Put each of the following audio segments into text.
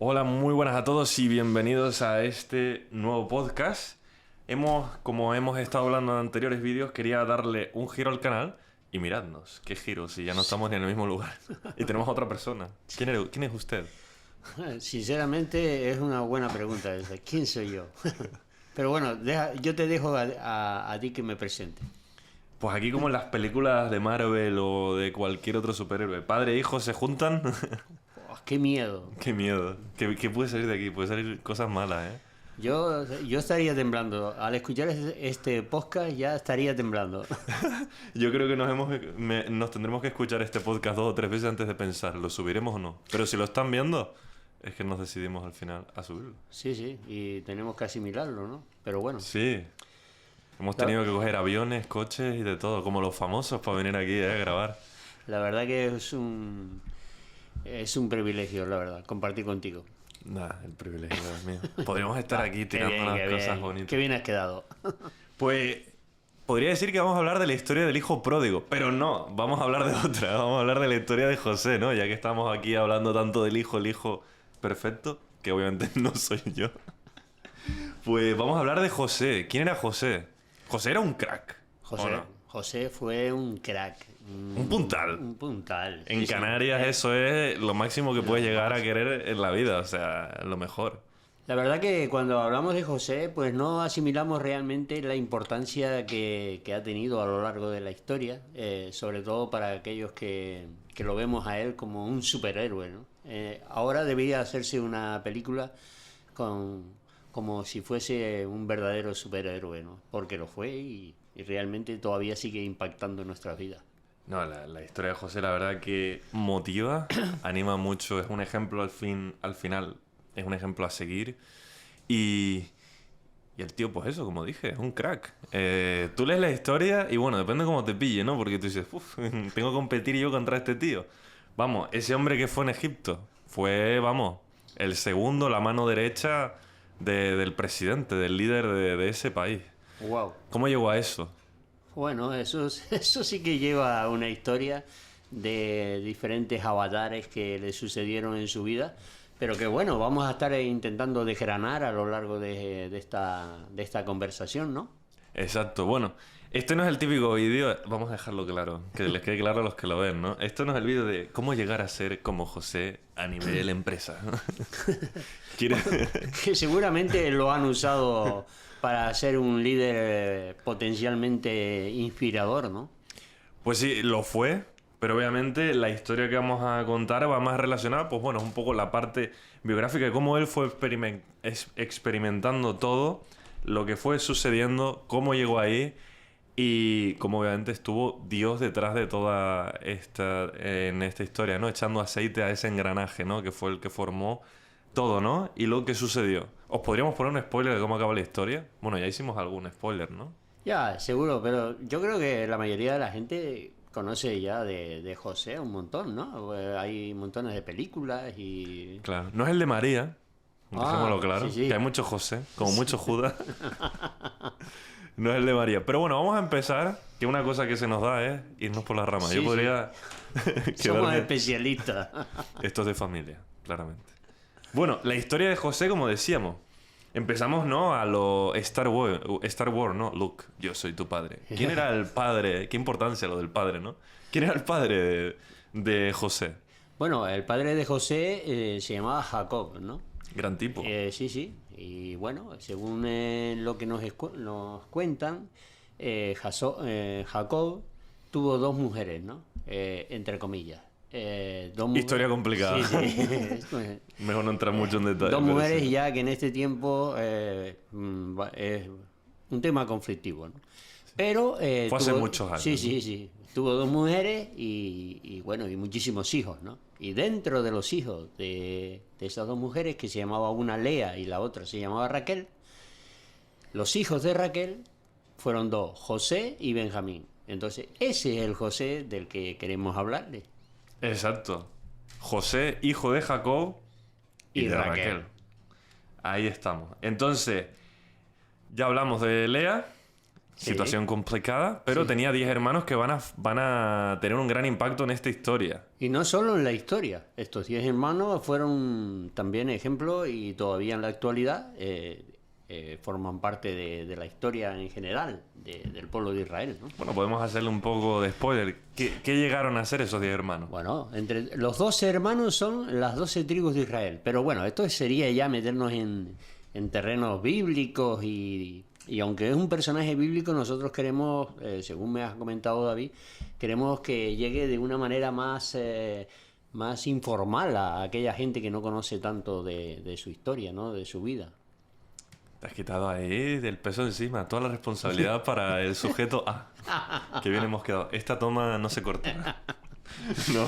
Hola, muy buenas a todos y bienvenidos a este nuevo podcast. Como hemos estado hablando en anteriores vídeos, quería darle un giro al canal y miradnos, qué giro, si ya no estamos ni en el mismo lugar y tenemos a otra persona. ¿Quién es usted? Sinceramente es una buena pregunta esa. ¿Quién soy yo? Pero bueno, yo te dejo a ti que me presente. Pues aquí como en las películas de Marvel o de cualquier otro superhéroe, padre e hijo se juntan. Oh, ¡qué miedo! ¡Qué miedo! ¿Qué puede salir de aquí? Puede salir cosas malas, ¿eh? Yo estaría temblando. Al escuchar este podcast ya estaría temblando. Yo creo que nos tendremos que escuchar este podcast 2 o 3 veces antes de pensar, ¿lo subiremos o no? Pero si lo están viendo, es que nos decidimos al final a subirlo. Sí, y tenemos que asimilarlo, ¿no? Pero bueno. Sí. Hemos tenido que coger aviones, coches y de todo, como los famosos para venir aquí a grabar. La verdad que es un privilegio, la verdad, compartir contigo. Nah, el privilegio es mío. Podríamos estar aquí tirando unas cosas bonitas. Qué bien has quedado. Pues podría decir que vamos a hablar de la historia del hijo pródigo, pero no, vamos a hablar de otra. Vamos a hablar de la historia de José, ¿no? Ya que estamos aquí hablando tanto del hijo, el hijo perfecto, que obviamente no soy yo. Pues vamos a hablar de José. ¿Quién era José? José era un crack. José fue un crack. Un puntal. Un puntal. En Canarias eso es lo máximo que puedes llegar a querer en la vida, o sea, lo mejor. La verdad que cuando hablamos de José, pues no asimilamos realmente la importancia que ha tenido a lo largo de la historia, sobre todo para aquellos que lo vemos a él como un superhéroe, ¿no? Ahora debería hacerse una película como si fuese un verdadero superhéroe, ¿no? Porque lo fue y realmente todavía sigue impactando en nuestras vidas. No, la historia de José la verdad que motiva, anima mucho, es un ejemplo al final, es un ejemplo a seguir y el tío pues eso, como dije, es un crack. Tú lees la historia y bueno, depende cómo te pille, ¿no? Porque tú dices, tengo que competir yo contra este tío. Vamos, ese hombre que fue en Egipto fue, vamos, el segundo, la mano derecha del presidente, del líder de ese país. Wow. ¿Cómo llegó a eso? Bueno, eso sí que lleva una historia de diferentes avatares que le sucedieron en su vida, pero que bueno, vamos a estar intentando desgranar a lo largo de esta conversación, ¿no? Exacto, bueno, este no es el típico vídeo, vamos a dejarlo claro, que les quede claro a los que lo ven, ¿no? Esto no es el vídeo de cómo llegar a ser como José a nivel empresa. Que seguramente lo han usado para ser un líder potencialmente inspirador, ¿no? Pues sí, lo fue, pero obviamente la historia que vamos a contar va más relacionada, pues bueno, es un poco la parte biográfica de cómo él fue experimentando todo, lo que fue sucediendo, cómo llegó ahí y cómo obviamente estuvo Dios detrás de toda en esta historia, ¿no? Echando aceite a ese engranaje, ¿no? Que fue el que formó todo, ¿no? Y lo que sucedió. ¿Os podríamos poner un spoiler de cómo acaba la historia? Bueno, ya hicimos algún spoiler, ¿no? Ya, seguro, pero yo creo que la mayoría de la gente conoce ya de José un montón, ¿no? Hay montones de películas y... Claro, no es el de María, dejémoslo claro, sí. que hay mucho José, como mucho Judas. No es el de María. Pero bueno, vamos a empezar, que una cosa que se nos da es irnos por las ramas. Sí, yo podría... Somos especialistas. Esto es de familia, claramente. Bueno, la historia de José, como decíamos, empezamos, ¿no? A lo Star Wars, ¿no? Luke, yo soy tu padre. ¿Quién era el padre? Qué importancia lo del padre, ¿no? ¿Quién era el padre de José? Bueno, el padre de José se llamaba Jacob, ¿no? Gran tipo. Sí. Y bueno, según lo que nos cuentan, Jacob tuvo dos mujeres, ¿no? Entre comillas. Historia complicada. Sí. Mejor no entrar mucho en detalle. Dos mujeres ya que en este tiempo es un tema conflictivo, ¿no? Pero fue hace muchos años. Sí. Tuvo dos mujeres y bueno, y muchísimos hijos, ¿no? Y dentro de los hijos de esas dos mujeres, que se llamaba una Lea y la otra se llamaba Raquel, los hijos de Raquel fueron dos, José y Benjamín. Entonces, ese es el José del que queremos hablarle. Exacto. José, hijo de Jacob y de Raquel. Ahí estamos. Entonces, ya hablamos de Lea. situación complicada, pero tenía 10 hermanos que van a tener un gran impacto en esta historia. Y no solo en la historia. Estos 10 hermanos fueron también ejemplo y todavía en la actualidad forman parte de la historia en general del pueblo de Israel, ¿no? Bueno, podemos hacerle un poco de spoiler. ¿Qué llegaron a hacer esos 10 hermanos? Bueno, entre los 12 hermanos son las 12 tribus de Israel. Pero bueno, esto sería ya meternos en terrenos bíblicos y aunque es un personaje bíblico, nosotros queremos, según me has comentado, David, queremos que llegue de una manera más informal a aquella gente que no conoce tanto de su historia, ¿no? De su vida. Te has quitado ahí del peso encima, toda la responsabilidad para el sujeto A. Que bien hemos quedado. Esta toma no se corta. No.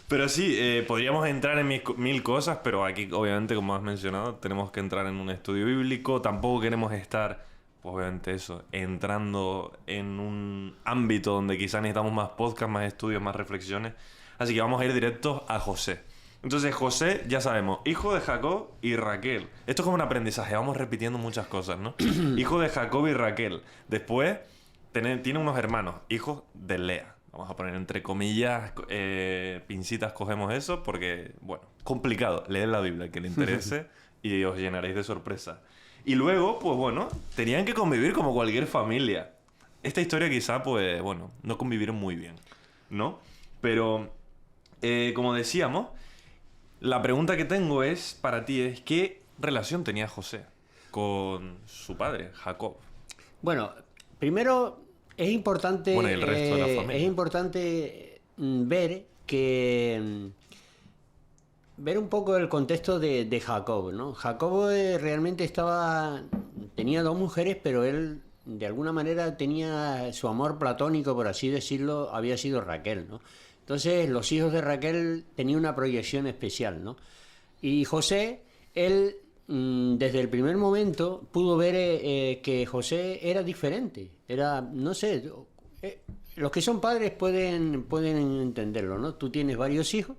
Pero sí, podríamos entrar en mil cosas, pero aquí, obviamente, como has mencionado, tenemos que entrar en un estudio bíblico. Tampoco queremos estar, pues obviamente eso, entrando en un ámbito donde quizás necesitamos más podcast, más estudios, más reflexiones. Así que vamos a ir directos a José. Entonces, José, ya sabemos, hijo de Jacob y Raquel. Esto es como un aprendizaje, vamos repitiendo muchas cosas, ¿no? Hijo de Jacob y Raquel. Después, tiene unos hermanos, hijos de Lea. Vamos a poner entre comillas, pincitas, cogemos eso, porque, bueno, complicado. Leed la Biblia, que le interese, y os llenaréis de sorpresa. Y luego, pues bueno, tenían que convivir como cualquier familia. Esta historia quizá, pues, bueno, no convivieron muy bien, ¿no? Pero, como decíamos, la pregunta que tengo para ti es, ¿qué relación tenía José con su padre, Jacob? Bueno, primero es importante, bueno, y el resto de la familia. Es importante ver un poco el contexto de Jacob, ¿no? Jacob realmente tenía 2 mujeres, pero él de alguna manera tenía su amor platónico, por así decirlo, había sido Raquel, ¿no? Entonces los hijos de Raquel tenían una proyección especial, ¿no? Y José, él desde el primer momento pudo ver que José era diferente, era, no sé, los que son padres pueden entenderlo, ¿no? Tú tienes varios hijos,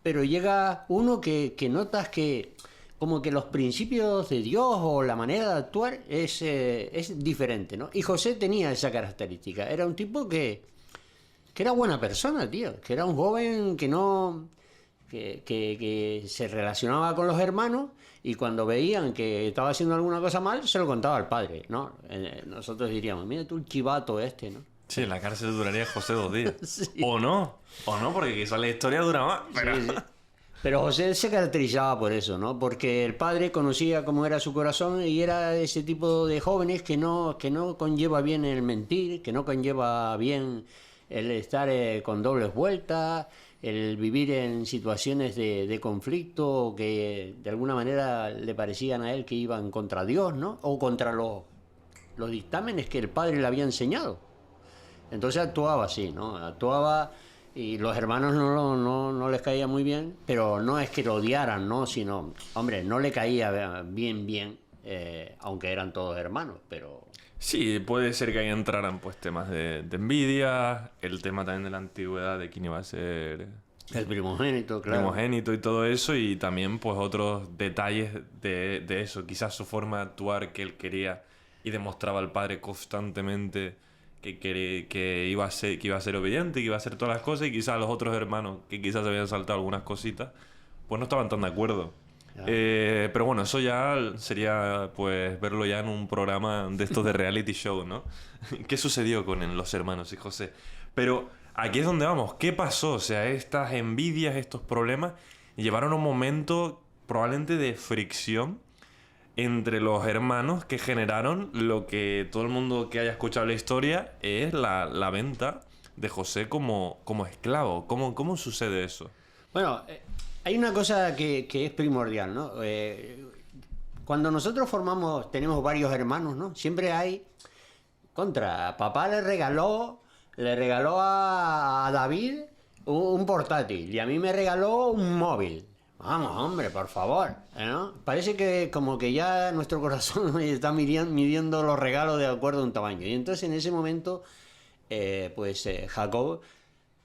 pero llega uno que notas que como que los principios de Dios o la manera de actuar es diferente, ¿no? Y José tenía esa característica, era un tipo que era buena persona, tío, que era un joven que se relacionaba con los hermanos y cuando veían que estaba haciendo alguna cosa mal, se lo contaba al padre, ¿no? Nosotros diríamos, mira tú el chivato este, ¿no? Sí, en la cárcel duraría José 2 días. Sí. O no, porque quizás la historia dura más. Pero... Sí, sí. Pero José se caracterizaba por eso, ¿no? Porque el padre conocía cómo era su corazón y era ese tipo de jóvenes que no conlleva bien el mentir, que no conlleva bien el estar con dobles vueltas, el vivir en situaciones de conflicto que de alguna manera le parecían a él que iban contra Dios, ¿no? O contra los dictámenes que el padre le había enseñado. Entonces actuaba así, ¿no? Actuaba y los hermanos no les caía muy bien, pero no es que lo odiaran, ¿no? Sino, hombre, no le caía bien, aunque eran todos hermanos, pero... Sí, puede ser que ahí entraran pues temas de envidia, el tema también de la antigüedad, de quién iba a ser el primogénito, claro. Primogénito y todo eso, y también pues otros detalles de eso, quizás su forma de actuar que él quería y demostraba al padre constantemente que iba a ser obediente, que iba a hacer todas las cosas, y quizás los otros hermanos que quizás se habían saltado algunas cositas, pues no estaban tan de acuerdo. Pero bueno, eso ya sería pues verlo ya en un programa de estos de reality show, ¿no? ¿Qué sucedió con los hermanos y José? Pero aquí es donde vamos. ¿Qué pasó? O sea, estas envidias, estos problemas llevaron a un momento probablemente de fricción entre los hermanos que generaron lo que todo el mundo que haya escuchado la historia es la venta de José como esclavo. ¿Cómo sucede eso? Bueno, hay una cosa que es primordial, ¿no? Cuando nosotros tenemos varios hermanos, ¿no? Siempre hay papá le regaló a David un portátil y a mí me regaló un móvil. Vamos, hombre, por favor, ¿no? Parece que como que ya nuestro corazón está midiendo los regalos de acuerdo a un tamaño. Y entonces en ese momento, Jacob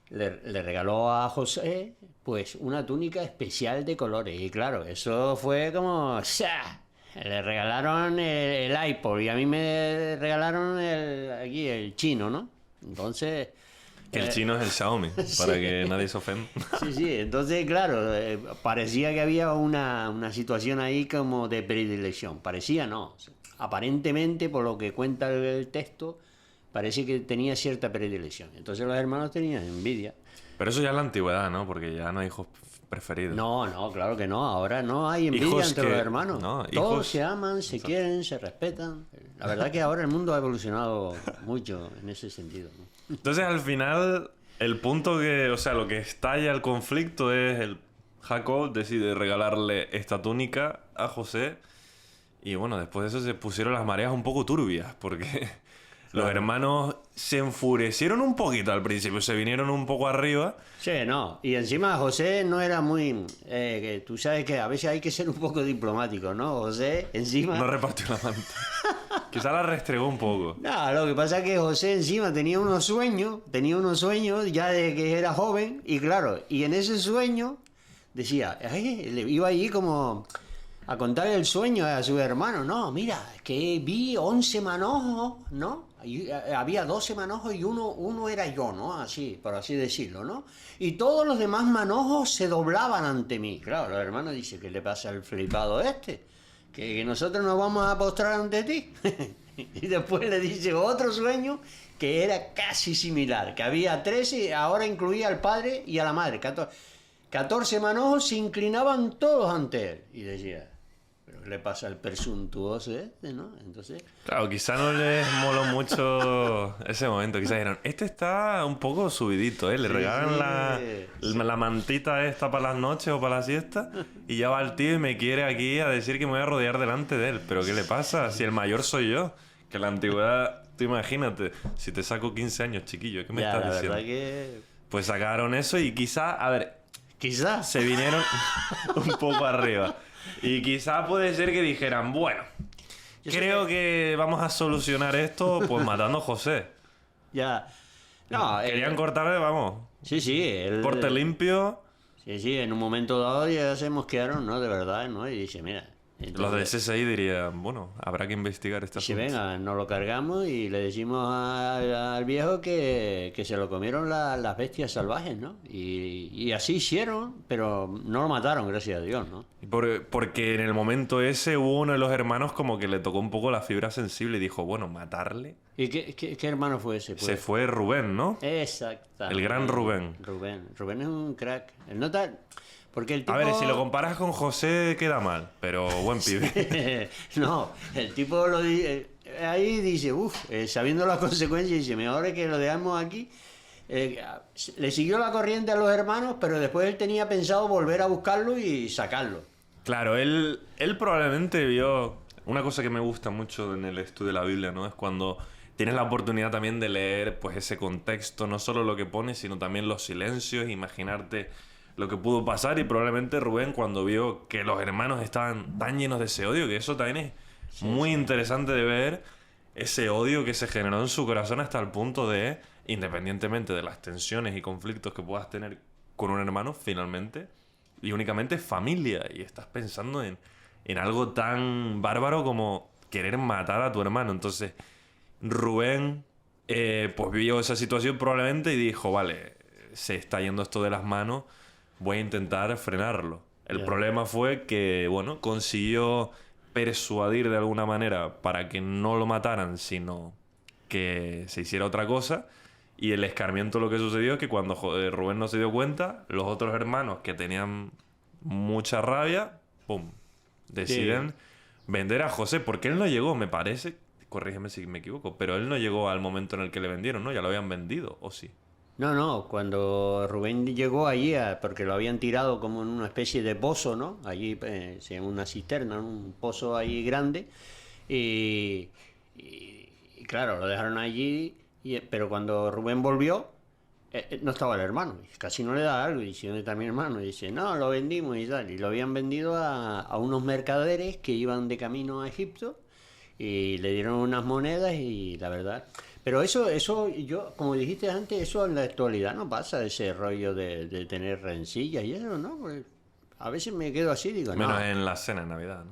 le regaló a José pues una túnica especial de colores. Y claro, eso fue como... ¡Sha! Le regalaron el iPod y a mí me regalaron el chino, ¿no? Entonces... Que el chino es el Xiaomi, para que nadie se ofenda. Sí, entonces, claro, parecía que había una situación ahí como de predilección. Parecía, no. Aparentemente, por lo que cuenta el texto, parece que tenía cierta predilección. Entonces los hermanos tenían envidia. Pero eso ya es la antigüedad, ¿no? Porque ya no hay hijos preferidos. No, claro que no. Ahora no hay envidia Hijos entre que- los hermanos. no, Todos hijos- se aman, se quieren, se respetan. La verdad que ahora el mundo ha evolucionado mucho en ese sentido, ¿no? Entonces, al final, el punto que... O sea, lo que estalla el conflicto es el... Jacob decide regalarle esta túnica a José. Y bueno, después de eso se pusieron las mareas un poco turbias. Porque los hermanos se enfurecieron un poquito al principio. Se vinieron un poco arriba. Sí, no. Y encima José no era muy... que tú sabes que a veces hay que ser un poco diplomático, ¿no? José encima... No repartió la manta. Quizá la restregó un poco. No, lo que pasa es que José encima tenía unos sueños ya de que era joven, y claro, y en ese sueño decía, le iba allí como a contar el sueño a su hermano, no, mira, que vi 11 manojos, ¿no? Había 12 manojos y uno era yo, ¿no? Así, por así decirlo, ¿no? Y todos los demás manojos se doblaban ante mí. Claro, los hermanos dicen, ¿qué le pasa al flipado este? Que nosotros nos vamos a postrar ante ti. Y después le dice otro sueño que era casi similar, que había 13, ahora incluía al padre y a la madre. 14 manojos se inclinaban todos ante él. Y decía, ¿pero qué le pasa al presuntuoso este, no? Entonces... Claro, quizá no les moló mucho ese momento. Quizás dijeron, este está un poco subidito, ¿eh? Le regalan la mantita esta para las noches o para la siesta y ya va el tío y me quiere aquí a decir que me voy a rodear delante de él. ¿Pero qué le pasa? Si el mayor soy yo. Que la antigüedad, tú imagínate, si te saco 15 años, chiquillo, ¿qué me Ya, estás la diciendo? verdad que... Pues sacaron eso y quizá, a ver, Quizás. se vinieron un poco arriba. Y quizá puede ser que dijeran, bueno, creo que vamos a solucionar esto pues matando a José. Ya. No, Querían cortarle, vamos, sí, él... corte limpio. Sí, en un momento dado ya se mosquearon, ¿no? De verdad, ¿no? Y dice, mira... Los del CSI dirían, bueno, habrá que investigar este Si asunto. venga, nos lo cargamos y le decimos al viejo que se lo comieron las bestias salvajes, ¿no? Y así hicieron, pero no lo mataron, gracias a Dios, ¿no? Porque en el momento ese hubo uno de los hermanos como que le tocó un poco la fibra sensible y dijo, bueno, matarle. ¿Y qué hermano fue ese? Se fue Rubén, ¿no? Exacto. El gran Rubén. Rubén es un crack. Él no está... Porque el tipo... A ver, si lo comparas con José queda mal, pero buen pibe. No, el tipo ahí dice, sabiendo las consecuencias, dice, mejor es que lo dejamos aquí. Le siguió la corriente a los hermanos, pero después él tenía pensado volver a buscarlo y sacarlo. Claro, él probablemente vio... Una cosa que me gusta mucho en el estudio de la Biblia, ¿no? Es cuando tienes la oportunidad también de leer pues ese contexto, no solo lo que pone, sino también los silencios, imaginarte lo que pudo pasar. Y probablemente Rubén, cuando vio que los hermanos estaban tan llenos de ese odio, que eso también es muy interesante de ver, ese odio que se generó en su corazón hasta el punto de, independientemente de las tensiones y conflictos que puedas tener con un hermano, finalmente, y únicamente familia, y estás pensando en algo tan bárbaro como querer matar a tu hermano. Entonces, Rubén pues vio esa situación probablemente y dijo, vale, se está yendo esto de las manos, voy a intentar frenarlo. El problema fue que, bueno, consiguió persuadir de alguna manera para que no lo mataran, sino que se hiciera otra cosa. Y el escarmiento, lo que sucedió es que cuando Rubén no se dio cuenta, los otros hermanos que tenían mucha rabia, ¡pum!, deciden vender a José, porque él no llegó, me parece, corrígeme si me equivoco, pero él no llegó al momento en el que le vendieron, ¿no? Ya lo habían vendido, ¿o sí? No, cuando Rubén llegó allí, porque lo habían tirado como en una especie de pozo, ¿no? Allí, en una cisterna, un pozo ahí grande, y claro, lo dejaron allí, pero cuando Rubén volvió, no estaba el hermano, casi no le da algo, y dice, ¿dónde está mi hermano? Y dice, no, lo vendimos y tal, y lo habían vendido a unos mercaderes que iban de camino a Egipto, y le dieron unas monedas y la verdad... Pero eso, yo, como dijiste antes, eso en la actualidad no pasa, ese rollo de tener rencillas y eso, ¿no? Porque a veces me quedo así, digo, Menos no. en la cena de Navidad, ¿no?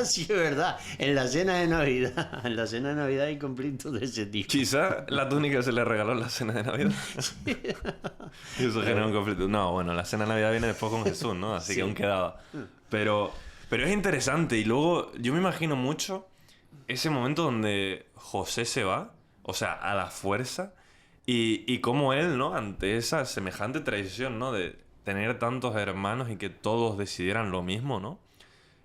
Sí, es verdad. En la cena de Navidad, en la cena de Navidad hay conflictos de ese tipo. Quizá la túnica se le regaló en la cena de Navidad. Y eso genera un conflicto. No, bueno, la cena de Navidad viene después con Jesús, ¿no? Así que aún quedaba. Pero es interesante. Y luego yo me imagino mucho ese momento donde José se va, o sea, a la fuerza, y cómo él, ¿no? Ante esa semejante traición, ¿no? De tener tantos hermanos y que todos decidieran lo mismo, ¿no?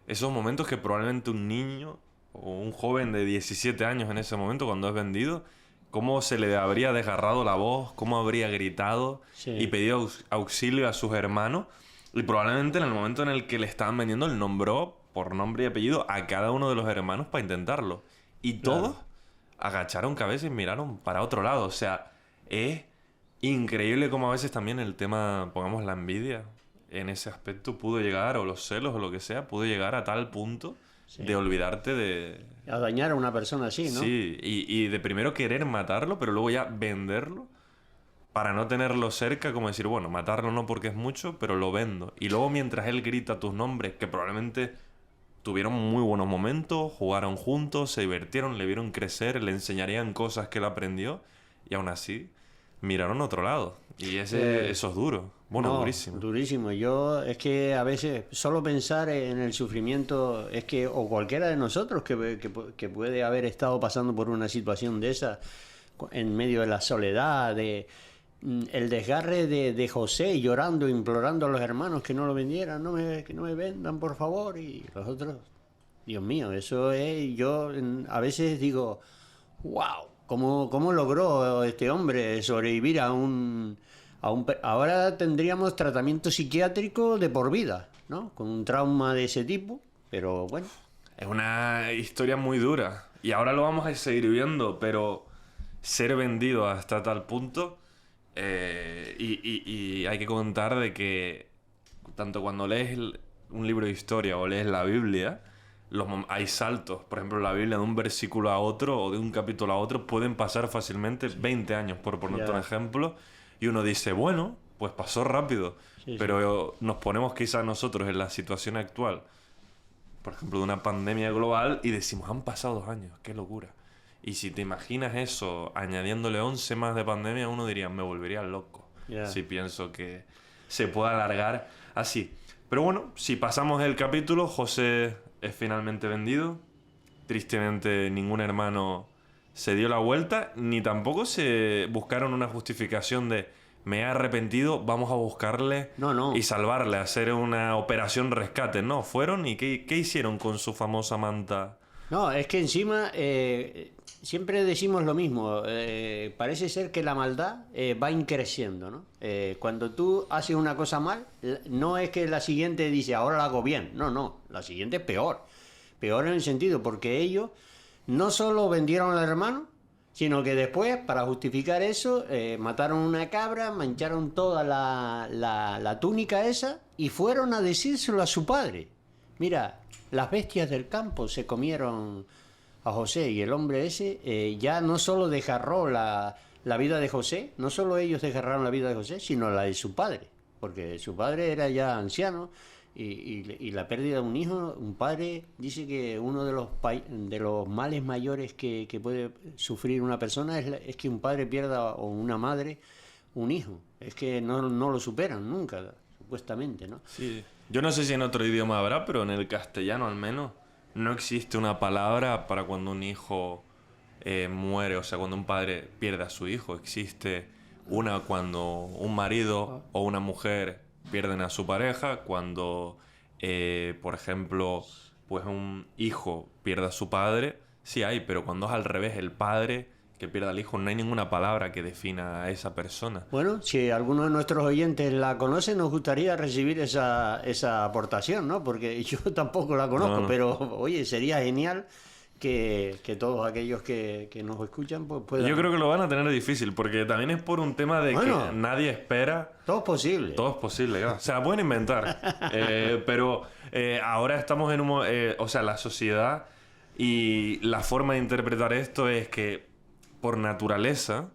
Esos momentos que probablemente un niño o un joven de 17 años en ese momento, cuando es vendido, cómo se le habría desgarrado la voz, cómo habría gritado y pedido auxilio a sus hermanos. Y probablemente en el momento en el que le estaban vendiendo, él nombró por nombre y apellido a cada uno de los hermanos para intentarlo. Y todos agacharon cabeza y miraron para otro lado. O sea, es increíble cómo a veces también el tema, pongamos la envidia, en ese aspecto pudo llegar, o los celos o lo que sea, pudo llegar a tal punto de olvidarte de... A dañar a una persona así, ¿no? Sí, y de primero querer matarlo, pero luego ya venderlo para no tenerlo cerca, como decir, bueno, matarlo no porque es mucho, pero lo vendo. Y luego mientras él grita tus nombres, que probablemente tuvieron muy buenos momentos, jugaron juntos, se divirtieron, le vieron crecer, le enseñarían cosas que él aprendió, y aún así miraron a otro lado. Y eso es duro. Bueno, No, durísimo. Durísimo. Yo es que a veces solo pensar en el sufrimiento es que, o cualquiera de nosotros que puede haber estado pasando por una situación de esa, en medio de la soledad, el desgarre de José llorando, implorando a los hermanos que no lo vendieran, que no me vendan, por favor, y los otros, Dios mío, eso es, a veces digo, wow, ¿cómo logró este hombre sobrevivir ahora tendríamos tratamiento psiquiátrico de por vida, ¿no? Con un trauma de ese tipo, pero bueno. Es una historia muy dura. Y ahora lo vamos a seguir viendo, pero ser vendido hasta tal punto... y hay que contar de que tanto cuando lees un libro de historia o lees la Biblia, hay saltos. Por ejemplo, la Biblia de un versículo a otro o de un capítulo a otro pueden pasar fácilmente 20 años, por ponerte un ejemplo. Y uno dice, bueno, pues pasó rápido. Pero nos ponemos quizás nosotros en la situación actual, por ejemplo, de una pandemia global, y decimos, han pasado 2 años, qué locura. Y si te imaginas eso, añadiéndole 11 más de pandemia, uno diría, me volvería loco. Si pienso que se puede alargar así. Pero bueno, si pasamos el capítulo, José es finalmente vendido. Tristemente, ningún hermano se dio la vuelta, ni tampoco se buscaron una justificación de me he arrepentido, vamos a buscarle y salvarle, hacer una operación rescate. No, fueron y ¿qué hicieron con su famosa manta? No, es que encima siempre decimos lo mismo. Parece ser que la maldad va increciendo, ¿no? Cuando tú haces una cosa mal, no es que la siguiente dice ahora la hago bien. No, la siguiente es peor. Peor en el sentido, porque ellos no solo vendieron al hermano, sino que después, para justificar eso, mataron una cabra, mancharon toda la túnica esa y fueron a decírselo a su padre. Mira, las bestias del campo se comieron a José, y el hombre ese ya no solo desgarró la vida de José, no solo ellos desgarraron la vida de José, sino la de su padre, porque su padre era ya anciano. Y la pérdida de un hijo, un padre, dice que uno de los males mayores que puede sufrir una persona es que un padre pierda, o una madre, un hijo. Es que no lo superan nunca, supuestamente, ¿no? Sí. Yo no sé si en otro idioma habrá, pero en el castellano al menos no existe una palabra para cuando un hijo muere, o sea, cuando un padre pierde a su hijo. Existe una cuando un marido o una mujer pierden a su pareja, cuando, por ejemplo, pues un hijo pierde a su padre, sí hay, pero cuando es al revés, el padre que pierda al hijo, no hay ninguna palabra que defina a esa persona. Bueno, si alguno de nuestros oyentes la conoce, nos gustaría recibir esa aportación, ¿no? Porque yo tampoco la conozco, pero oye, sería genial que todos aquellos que nos escuchan pues puedan... Yo creo que lo van a tener difícil, porque también es por un tema de que nadie espera... Todo es posible. Todo es posible, claro. Se la pueden inventar. Pero ahora estamos en un... o sea, la sociedad y la forma de interpretar esto es que, por naturaleza,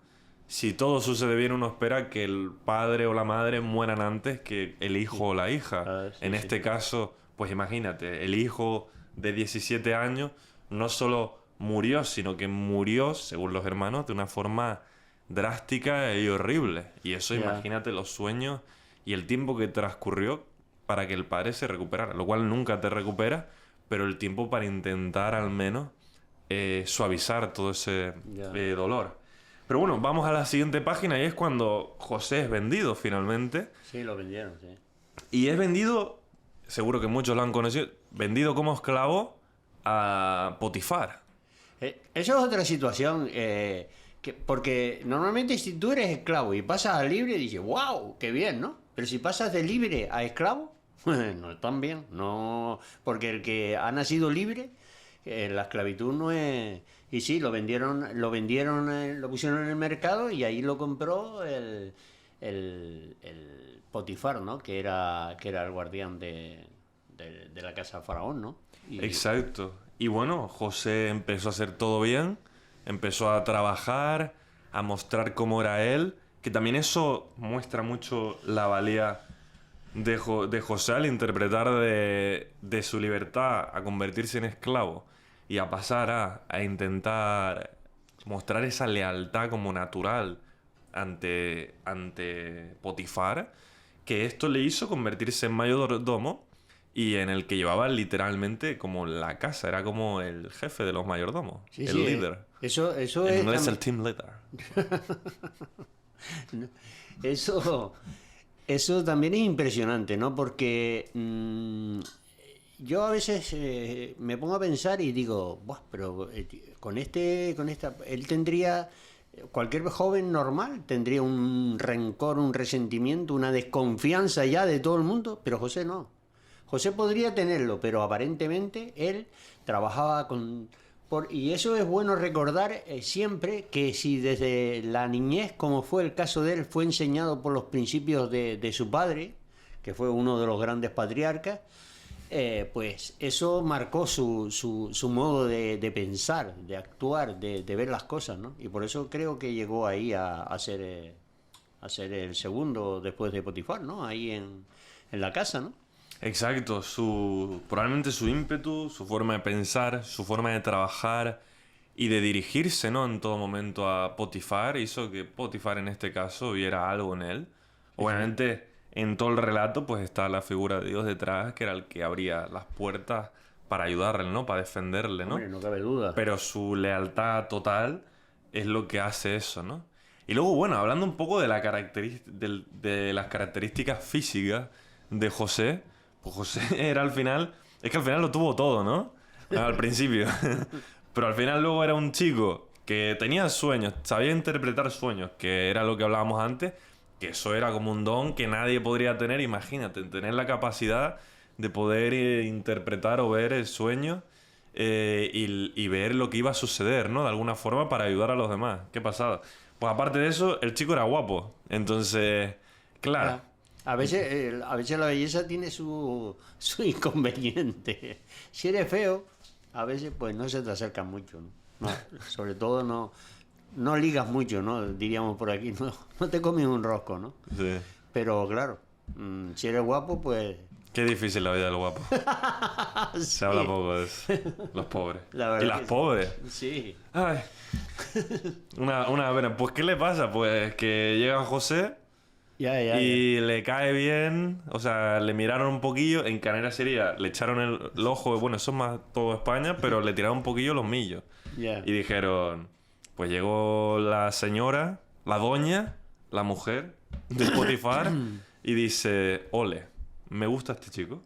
si todo sucede bien, uno espera que el padre o la madre mueran antes que el hijo o la hija. En este caso, pues imagínate, el hijo de 17 años no solo murió, sino que murió, según los hermanos, de una forma drástica y horrible. Y eso, imagínate los sueños y el tiempo que transcurrió para que el padre se recuperara, lo cual nunca te recupera, pero el tiempo para intentar al menos suavizar todo ese dolor. Pero bueno, vamos a la siguiente página y es cuando José es vendido finalmente. Sí, lo vendieron, sí. Y es vendido, seguro que muchos lo han conocido, vendido como esclavo a Potifar. Eso es otra situación, porque normalmente si tú eres esclavo y pasas a libre, dices, wow, qué bien, ¿no? Pero si pasas de libre a esclavo, no es tan bien, no, porque el que ha nacido libre, la esclavitud no es... Y sí, lo pusieron en el mercado y ahí lo compró el Potifar, ¿no? Que era el guardián de la casa de Faraón, ¿no? Exacto. Y bueno, José empezó a hacer todo bien, empezó a trabajar, a mostrar cómo era él, que también eso muestra mucho la valía de José al interpretar de su libertad a convertirse en esclavo y a pasar a intentar mostrar esa lealtad como natural ante Potifar, que esto le hizo convertirse en mayordomo y en el que llevaba literalmente como la casa, era como el jefe de los mayordomos, el líder. Eso en inglés el team leader. Eso también es impresionante, ¿no? Porque yo a veces me pongo a pensar y digo, buah, pero él tendría, cualquier joven normal tendría un rencor, un resentimiento, una desconfianza ya de todo el mundo, pero José no. José podría tenerlo, pero aparentemente él trabajaba y eso es bueno recordar siempre, que si desde la niñez, como fue el caso de él, fue enseñado por los principios de su padre, que fue uno de los grandes patriarcas, pues eso marcó su modo de pensar, de actuar, de ver las cosas, ¿no? Y por eso creo que llegó ahí a ser el segundo después de Potifar, ¿no? Ahí en la casa, ¿no? Exacto, probablemente su ímpetu, su forma de pensar, su forma de trabajar y de dirigirse, ¿no? En todo momento a Potifar hizo que Potifar en este caso viera algo en él. Obviamente en todo el relato pues está la figura de Dios detrás, que era el que abría las puertas para ayudarle, ¿no? Para defenderle, ¿no? Hombre, no cabe duda. Pero su lealtad total es lo que hace eso, ¿no? Y luego, bueno, hablando un poco de las características físicas de José, pues José era al final lo tuvo todo, ¿no? Al principio. Pero al final luego era un chico que tenía sueños, sabía interpretar sueños, que era lo que hablábamos antes, que eso era como un don que nadie podría tener. Imagínate, tener la capacidad de poder interpretar o ver el sueño y ver lo que iba a suceder, ¿no? De alguna forma para ayudar a los demás. Qué pasada. Pues aparte de eso, el chico era guapo. Entonces, claro. A veces la belleza tiene su inconveniente. Si eres feo, a veces pues no se te acercan mucho, ¿no? Sobre todo no ligas mucho, ¿no? Diríamos por aquí, no te comes un rosco, ¿no? Sí. Pero claro, si eres guapo, pues... Qué difícil la vida del guapo. Sí. Se habla poco de eso. Los pobres. La y las pobres. Sí. Ay. Una pena. Pues ¿qué le pasa? Pues que llega José... Y le cae bien, o sea, le miraron un poquillo, en Canarias sería, le echaron el ojo, bueno, eso es más todo España, pero le tiraron un poquillo los millos. Y dijeron, pues llegó la señora, la doña, la mujer de Potifar, y dice, ole, me gusta este chico.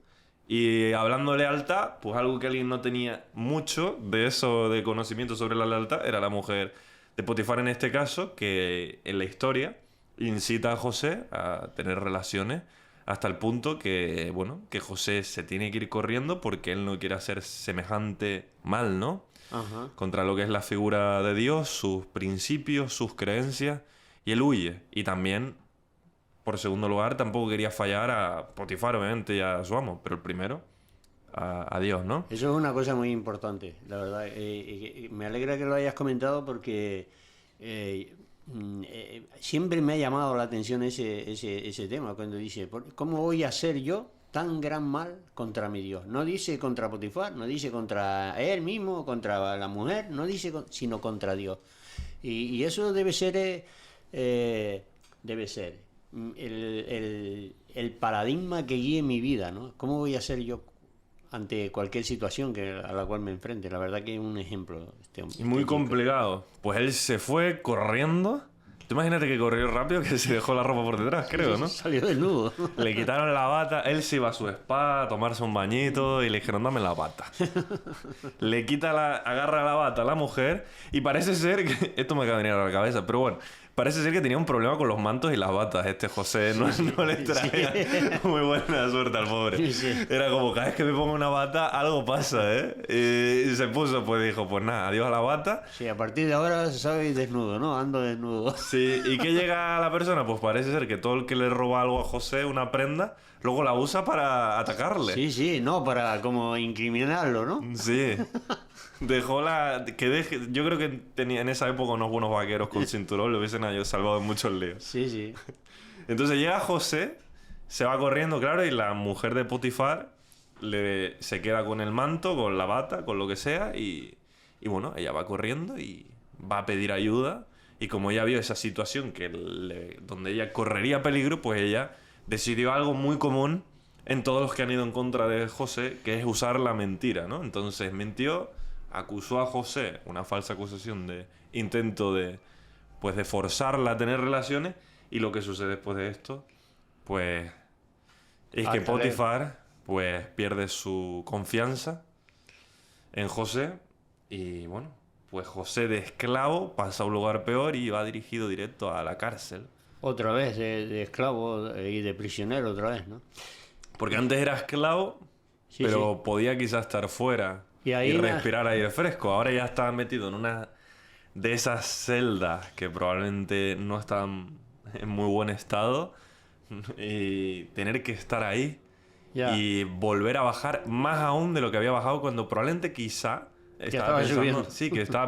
Y hablando de lealtad, pues algo que alguien no tenía mucho de eso, de conocimiento sobre la lealtad, era la mujer de Potifar en este caso, que en la historia incita a José a tener relaciones hasta el punto que, bueno, que José se tiene que ir corriendo porque él no quiere hacer semejante mal, ¿no? Ajá. Contra lo que es la figura de Dios, sus principios, sus creencias, y él huye. Y también, por segundo lugar, tampoco quería fallar a Potifar, obviamente, y a su amo, pero el primero, a Dios, ¿no? Eso es una cosa muy importante, la verdad. Me alegra que lo hayas comentado porque... siempre me ha llamado la atención ese tema cuando dice, ¿cómo voy a ser yo tan gran mal contra mi Dios. No dice contra Potifar, no dice contra él mismo, contra la mujer, no dice sino contra Dios. Y eso debe ser el paradigma que guíe mi vida, ¿no? ¿Cómo voy a ser yo ante cualquier situación a la cual me enfrente? La verdad que es un ejemplo. Y muy complicado. Pues él se fue corriendo. Tú imagínate que corrió rápido, que se dejó la ropa por detrás, creo, ¿no? Salió desnudo. Le quitaron la bata, él se iba a su spa a tomarse un bañito y le dijeron, dame la bata. Le agarra la bata a la mujer y parece ser que... Esto me acaba de venir a la cabeza, pero bueno. Parece ser que tenía un problema con los mantos y las batas. José no le traía muy buena suerte al pobre. Sí. Era como, cada vez que me pongo una bata, algo pasa, ¿eh? Y se puso, pues dijo, pues nada, adiós a la bata. Sí, a partir de ahora soy desnudo, ¿no? Ando desnudo. Sí, ¿y qué llega a la persona? Pues parece ser que todo el que le roba algo a José, una prenda, luego la usa para atacarle. Sí, no, para como incriminarlo, ¿no? Sí. Yo creo que tenía en esa época unos buenos vaqueros con cinturón, le hubiesen salvado de muchos líos. Sí. Entonces llega José, se va corriendo, claro, y la mujer de Potifar se queda con el manto, con la bata, con lo que sea, y bueno, ella va corriendo y va a pedir ayuda. Y como ella vio esa situación donde ella correría peligro, pues ella decidió algo muy común en todos los que han ido en contra de José, que es usar la mentira, ¿no? Entonces mintió, acusó a José, una falsa acusación de intento de forzarla a tener relaciones, y lo que sucede después de esto, pues es que Potifar pues pierde su confianza en José, y bueno, pues José de esclavo pasa a un lugar peor y va dirigido directo a la cárcel. Otra vez de esclavo y de prisionero otra vez, ¿no? Porque antes era esclavo, pero podía quizás estar fuera y respirar aire fresco. Ahora ya estaba metido en una de esas celdas que probablemente no estaban en muy buen estado, y tener que estar ahí y volver a bajar más aún de lo que había bajado cuando probablemente quizá estaba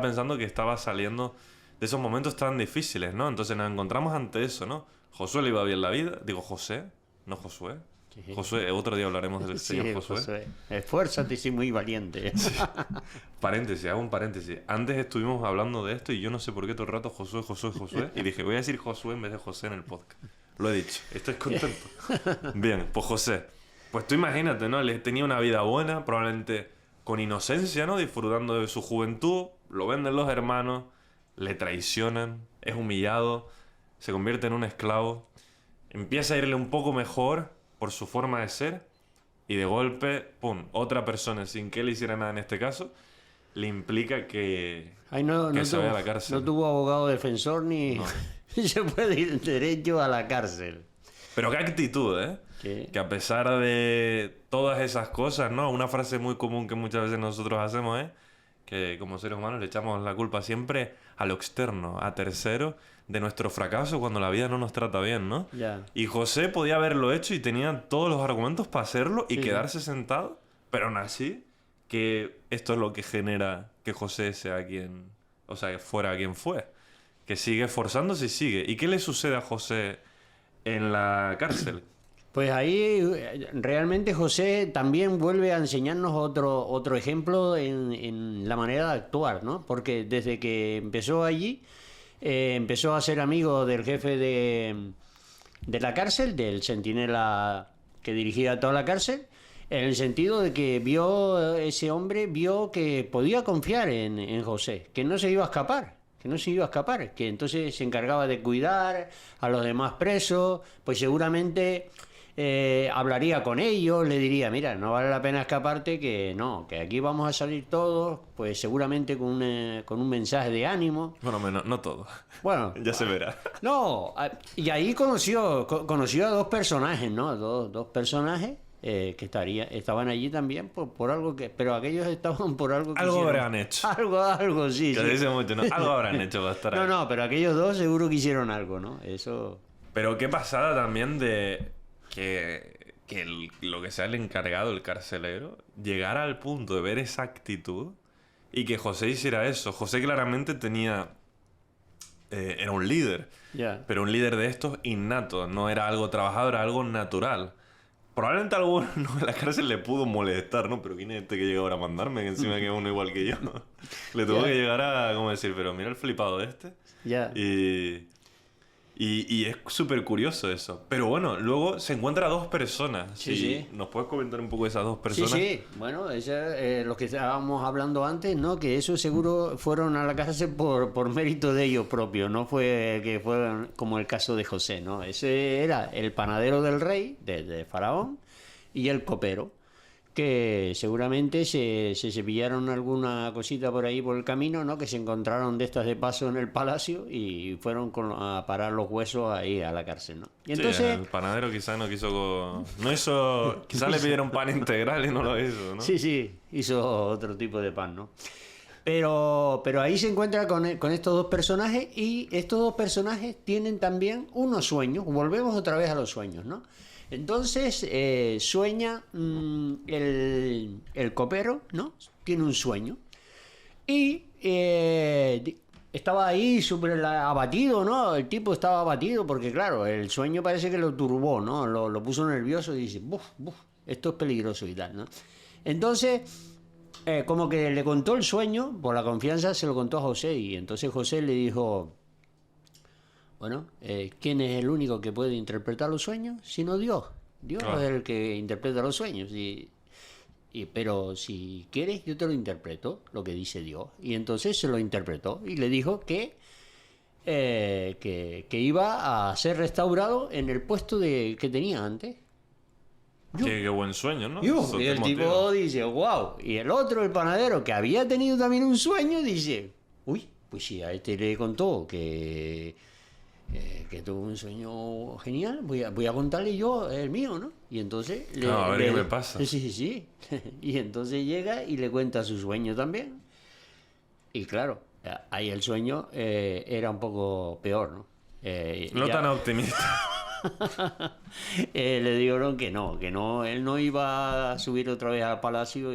pensando que estaba saliendo de esos momentos tan difíciles, ¿no? Entonces nos encontramos ante eso, ¿no? Josué le iba bien la vida. Digo, José, no Josué. Sí. Josué, otro día hablaremos del señor Josué. Esfuérzate y sé muy valiente. Sí. Hago un paréntesis. Antes estuvimos hablando de esto y yo no sé por qué todo el rato Josué. Y dije, voy a decir Josué en vez de José en el podcast. Lo he dicho. ¿Estás contento? Bien, pues José. Pues tú imagínate, ¿no? Él tenía una vida buena, probablemente con inocencia, ¿no? Disfrutando de su juventud. Lo venden los hermanos, le traicionan, es humillado, se convierte en un esclavo. Empieza a irle un poco mejor por su forma de ser, y de golpe, pum, otra persona, sin que él hiciera nada en este caso, le implica que se vaya a la cárcel. No tuvo abogado defensor ni... No. Se puede ir derecho a la cárcel. Pero qué actitud, ¿eh? ¿Qué? Que a pesar de todas esas cosas, ¿no? Una frase muy común que muchas veces nosotros hacemos es que como seres humanos le echamos la culpa siempre a lo externo, a terceros, de nuestro fracaso cuando la vida no nos trata bien, ¿no? Y José podía haberlo hecho y tenía todos los argumentos para hacerlo y quedarse sentado, pero aún así, que esto es lo que genera que José sea fuera quien fue, que sigue esforzándose y sigue. ¿Y qué le sucede a José en la cárcel? Pues ahí realmente José también vuelve a enseñarnos otro ejemplo en la manera de actuar, ¿no? Porque desde que empezó allí, empezó a ser amigo del jefe de la cárcel, del centinela que dirigía toda la cárcel, en el sentido de que ese hombre vio que podía confiar en José, que no se iba a escapar. Que entonces se encargaba de cuidar a los demás presos, pues seguramente hablaría con ellos, le diría, mira, no vale la pena escaparte, que aquí vamos a salir todos, pues seguramente con un mensaje de ánimo. Bueno, no todos. Bueno, ya se verá. No, y ahí conoció a dos personajes, ¿no? Dos personajes que estaban allí también por algo pero aquellos estaban por algo que algo hicieron. Habrán hecho. Algo, sí. Que dice mucho, ¿no? Algo habrán hecho para estar ahí. No, pero aquellos dos seguro que hicieron algo, ¿no? Eso... Pero qué pasada también de que lo que sea el encargado, el carcelero, llegara al punto de ver esa actitud y que José hiciera eso. José claramente era un líder, pero un líder de estos innato, no era algo trabajado, era algo natural. Probablemente a alguno en la cárcel le pudo molestar, ¿no? Pero ¿quién es este que llega ahora a mandarme? Que encima que es uno igual que yo. Le tuvo que llegar a, ¿cómo decir? Pero mira el flipado este. Ya. Y es súper curioso eso. Pero bueno, luego se encuentra a dos personas. Sí, Sí. sí. ¿Nos puedes comentar un poco de esas dos personas? Sí, sí. Bueno, lo que estábamos hablando antes, ¿no? Que eso seguro fueron a la cárcel por mérito de ellos propios. No fue que fueran como el caso de José, ¿no? Ese era el panadero del rey, de Faraón, y el copero, que seguramente se cepillaron alguna cosita por ahí por el camino, ¿no? Que se encontraron de estas de paso en el palacio y fueron a parar los huesos ahí a la cárcel, ¿no? Y entonces, sí, el panadero quizás no quiso... No hizo... Quizás le pidieron pan integral y no lo hizo, ¿no? sí, sí, hizo otro tipo de pan, ¿no? Pero ahí se encuentra con estos dos personajes, y estos dos personajes tienen también unos sueños. Volvemos otra vez a los sueños, ¿no? Entonces sueña el copero, ¿no? Tiene un sueño. Y estaba ahí súper abatido, ¿no? El tipo estaba abatido porque, claro, el sueño parece que lo turbó, ¿no? Lo puso nervioso y dice, buf, esto es peligroso y tal, ¿no? Entonces, como que le contó el sueño, por la confianza se lo contó a José, y entonces José le dijo... Bueno, ¿quién es el único que puede interpretar los sueños? Sino Dios. Dios Claro. es el que interpreta los sueños. Pero si quieres, yo te lo interpreto, lo que dice Dios. Y entonces se lo interpretó y le dijo que iba a ser restaurado en el puesto que tenía antes. Qué buen sueño, ¿no? Y Eso te el motiva. tipo dice, wow. Y el otro, el panadero, que había tenido también un sueño, dice, uy, pues si a este le contó que tuvo un sueño genial, voy a contarle yo el mío, ¿no? Y entonces... A ver qué me pasa. Sí. Y entonces llega y le cuenta su sueño también. Y claro, ahí el sueño era un poco peor, ¿no? No tan optimista. Le dijeron que no, él no iba a subir otra vez al palacio,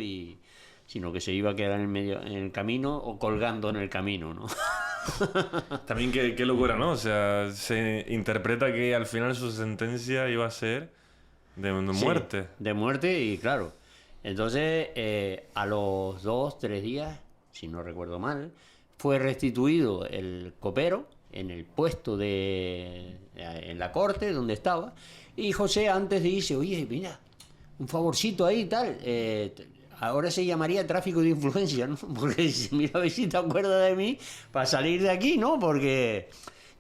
sino que se iba a quedar en el camino o colgando en el camino, ¿no? También qué locura, ¿no? O sea, se interpreta que al final su sentencia iba a ser de muerte. Sí, de muerte, y claro. Entonces, a los 2-3 días, si no recuerdo mal, fue restituido el copero en el puesto en la corte donde estaba, y José antes dice, oye, mira, un favorcito ahí y tal, ahora se llamaría tráfico de influencia, ¿no? Porque dice, mira, a ver si te acuerdas de mí para salir de aquí, ¿no? Porque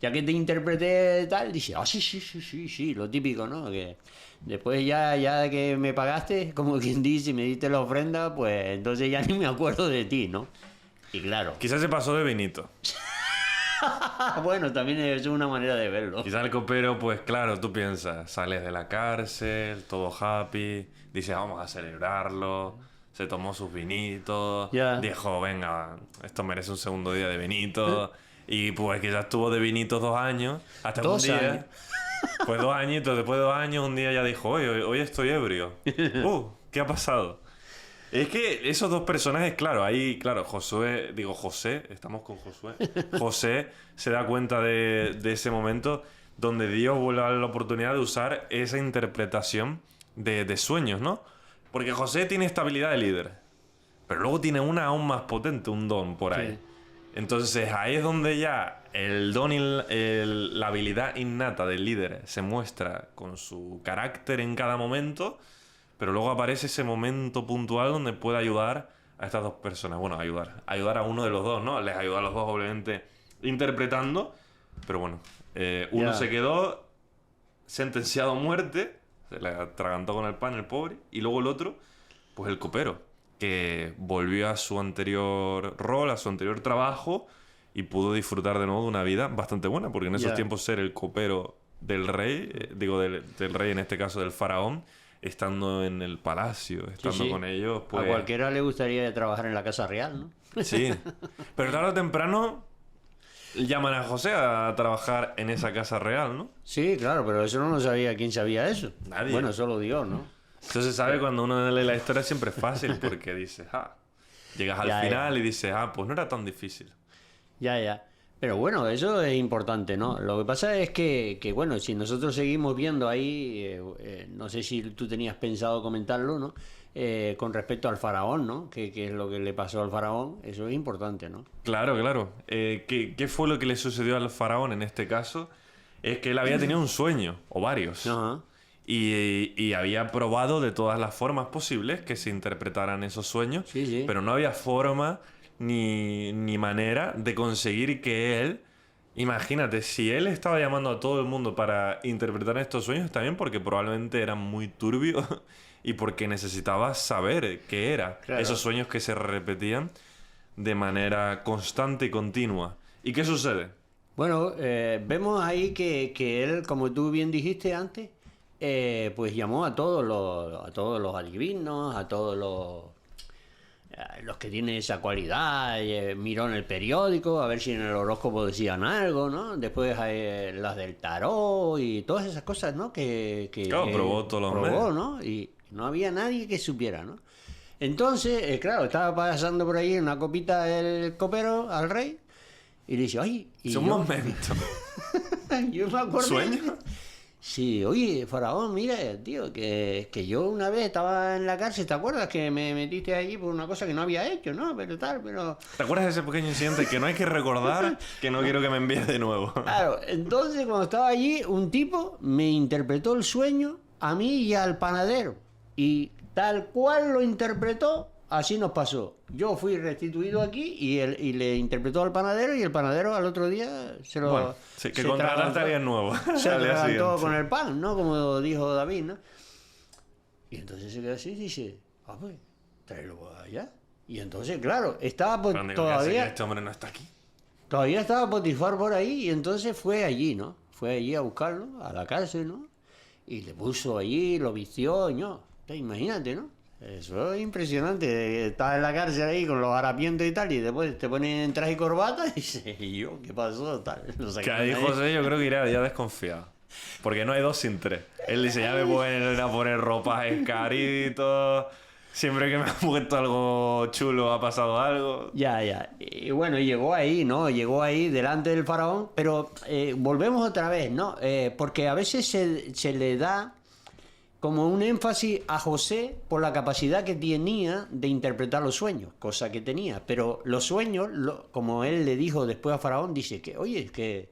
ya que te interpreté tal, dice, sí, lo típico, ¿no? Que después ya que me pagaste, como quien dice, me diste la ofrenda, pues entonces ya ni me acuerdo de ti, ¿no? Y claro. Quizás se pasó de vinito. Bueno, también es una manera de verlo. Quizás el copero, pues claro, tú piensas, sales de la cárcel, todo happy, dice, vamos a celebrarlo, se tomó sus vinitos, Ya. dijo, venga, esto merece un segundo día de vinito, y pues quizás estuvo de vinitos 2 años, hasta que un 2 día, años. pues 2 añitos, después de 2 años, un día ya dijo, hoy estoy ebrio. ¿Qué ha pasado? Es que esos dos personajes, claro, ahí, claro, José, estamos con Josué. José se da cuenta de ese momento donde Dios vuelve a dar la oportunidad de usar esa interpretación de sueños, ¿no? Porque José tiene esta habilidad de líder, pero luego tiene una aún más potente, un don por ahí. Sí. Entonces ahí es donde ya el don y la habilidad innata del líder se muestra con su carácter en cada momento. Pero luego aparece ese momento puntual donde puede ayudar a estas dos personas. Bueno, ayudar a uno de los dos, ¿no? Les ayuda a los dos, obviamente, interpretando. Pero bueno, uno se quedó sentenciado a muerte, se le atragantó con el pan el pobre. Y luego el otro, pues el copero, que volvió a su anterior rol, a su anterior trabajo, y pudo disfrutar de nuevo de una vida bastante buena. Porque en esos tiempos ser el copero del rey, del rey en este caso del faraón, estando en el palacio, estando con ellos, pues... A cualquiera le gustaría trabajar en la Casa Real, ¿no? Sí, pero tarde o temprano llaman a José a trabajar en esa casa real, ¿no? Sí, claro, pero eso no lo sabía. ¿Quién sabía eso? Nadie. Bueno, solo Dios, ¿no? Eso se sabe cuando uno lee la historia, siempre es fácil, porque dices, llegas al final y dices, pues no era tan difícil. Ya. Pero bueno, eso es importante, ¿no? Lo que pasa es bueno, si nosotros seguimos viendo ahí, no sé si tú tenías pensado comentarlo, ¿no? Con respecto al faraón, ¿no? ¿Qué es lo que le pasó al faraón? Eso es importante, ¿no? Claro, claro. ¿Qué fue lo que le sucedió al faraón en este caso? Es que él había tenido un sueño, o varios. Ajá. Y había probado de todas las formas posibles que se interpretaran esos sueños, Sí, sí. pero no había forma ni manera de conseguir que él... Imagínate, si él estaba llamando a todo el mundo para interpretar estos sueños, también porque probablemente eran muy turbios y porque necesitaba saber qué era. Claro. Esos sueños que se repetían de manera constante y continua. ¿Y qué sucede? Bueno, vemos ahí que él, como tú bien dijiste antes, pues llamó a todos los adivinos, a todos los que tienen esa cualidad, miró en el periódico a ver si en el horóscopo decían algo, ¿no? Después las del tarot y todas esas cosas, ¿no? Claro, probó todos los probó, medios. ¿no? Y no había nadie que supiera, ¿no? Entonces, claro, estaba pasando por ahí una copita el copero al rey y le dice, oye, y Un yo, momento. yo me acuerdo. ¿Sueño? Sí, oye, faraón, mira, tío, que yo una vez estaba en la cárcel, ¿te acuerdas que me metiste allí por una cosa que no había hecho, ¿no? Pero... ¿Te acuerdas de ese pequeño incidente que no hay que recordar, que no quiero que me envíes de nuevo? Claro, entonces cuando estaba allí, un tipo me interpretó el sueño a mí y al panadero. Y tal cual lo interpretó, así nos pasó. Yo fui restituido aquí y le interpretó al panadero y el panadero al otro día se lo... Bueno, sí, que se contrataste a atragantó- alguien nuevo. Se al día atragantó siguiente. con el pan, ¿no? Como dijo David, ¿no? Y entonces se quedó así y dice, pues, tráelo allá. Y entonces, claro, estaba Pero digo, ¿qué hace que todavía... este hombre no está aquí? Todavía estaba Potifar por ahí y entonces fue allí, ¿no? Fue allí a buscarlo, a la cárcel, ¿no? Y le puso allí, lo vistió, ¿no? Imagínate, ¿no? Eso es impresionante. Estás en la cárcel ahí con los harapientos y tal, y después te ponen en traje y corbata y dices, ¿y yo qué pasó? Tal. No sé Que qué. ahí José yo creo que irá ya desconfiado. Porque no hay dos sin tres. Él dice, ya me pueden a poner ropajes caritos. Siempre que me ha puesto algo chulo ha pasado algo. Ya, ya. Y bueno, llegó ahí, ¿no? Llegó ahí delante del faraón, pero volvemos otra vez, ¿no? Porque a veces se le da como un énfasis a José por la capacidad que tenía de interpretar los sueños, cosa que tenía. Pero los sueños, como él le dijo después a faraón, dice que, oye, que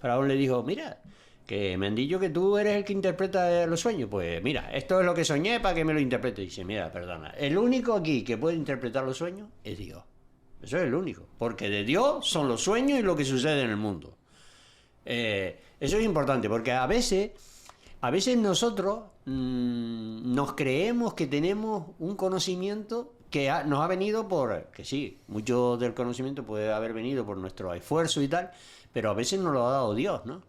faraón le dijo, mira, que me han dicho que tú eres el que interpreta los sueños. Pues mira, esto es lo que soñé para que me lo interprete. Dice, mira, perdona, el único aquí que puede interpretar los sueños es Dios. Eso es el único. Porque de Dios son los sueños y lo que sucede en el mundo. Eso es importante, porque a veces nosotros nos creemos que tenemos un conocimiento que nos ha venido que sí, mucho del conocimiento puede haber venido por nuestro esfuerzo y tal, pero a veces nos lo ha dado Dios, ¿no?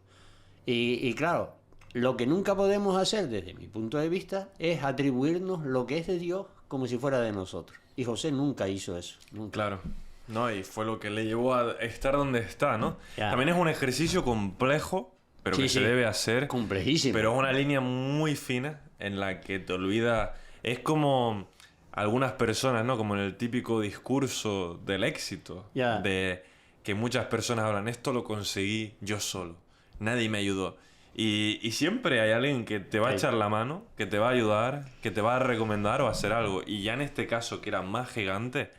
Y claro, lo que nunca podemos hacer desde mi punto de vista es atribuirnos lo que es de Dios como si fuera de nosotros. Y José nunca hizo eso, nunca. Claro. No, y fue lo que le llevó a estar donde está, ¿no? Ya. También es un ejercicio complejo, pero Sí, que sí. se debe hacer. Complejísimo. Pero es una línea muy fina en la que te olvidas. Es como algunas personas, ¿no? Como en el típico discurso del éxito. Ya. De que muchas personas hablan, esto lo conseguí yo solo. Nadie me ayudó. Y siempre hay alguien que te va a Sí. echar la mano, que te va a ayudar, que te va a recomendar o a hacer algo. Y ya en este caso, que era más gigante,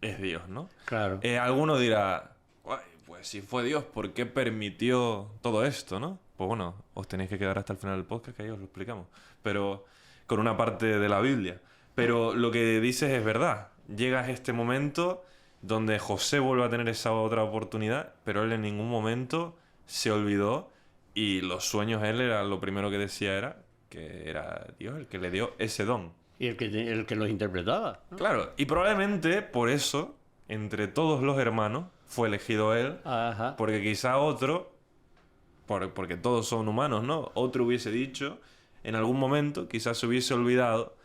es Dios, ¿no? Claro. Alguno dirá, "Guay, pues si fue Dios, ¿por qué permitió todo esto, no?" Pues bueno, os tenéis que quedar hasta el final del podcast, que ahí os lo explicamos. Pero con una parte de la Biblia. Pero lo que dices es verdad. Llegas a este momento donde José vuelve a tener esa otra oportunidad, pero él en ningún momento se olvidó y los sueños él era lo primero que decía era que era Dios el que le dio ese don. Y el que los interpretaba, ¿no? Claro, y probablemente por eso, entre todos los hermanos, fue elegido él, Ajá. porque quizá otro, porque todos son humanos, ¿no? Otro hubiese dicho, en algún momento, quizás se hubiese olvidado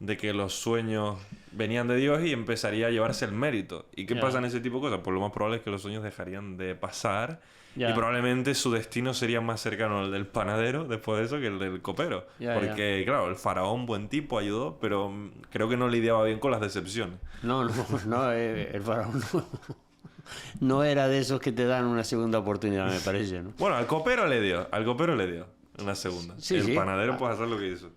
de que los sueños venían de Dios y empezaría a llevarse el mérito. ¿Y qué Ya. pasa en ese tipo de cosas? Pues lo más probable es que los sueños dejarían de pasar Ya. y probablemente su destino sería más cercano al del panadero después de eso que el del copero. Ya, Porque, claro, el faraón, buen tipo, ayudó, pero creo que no lidiaba bien con las decepciones. No, el faraón no. no era de esos que te dan una segunda oportunidad, me parece, ¿no? Bueno, al copero le dio una segunda. Sí, el sí. panadero puede hacer lo que hizo.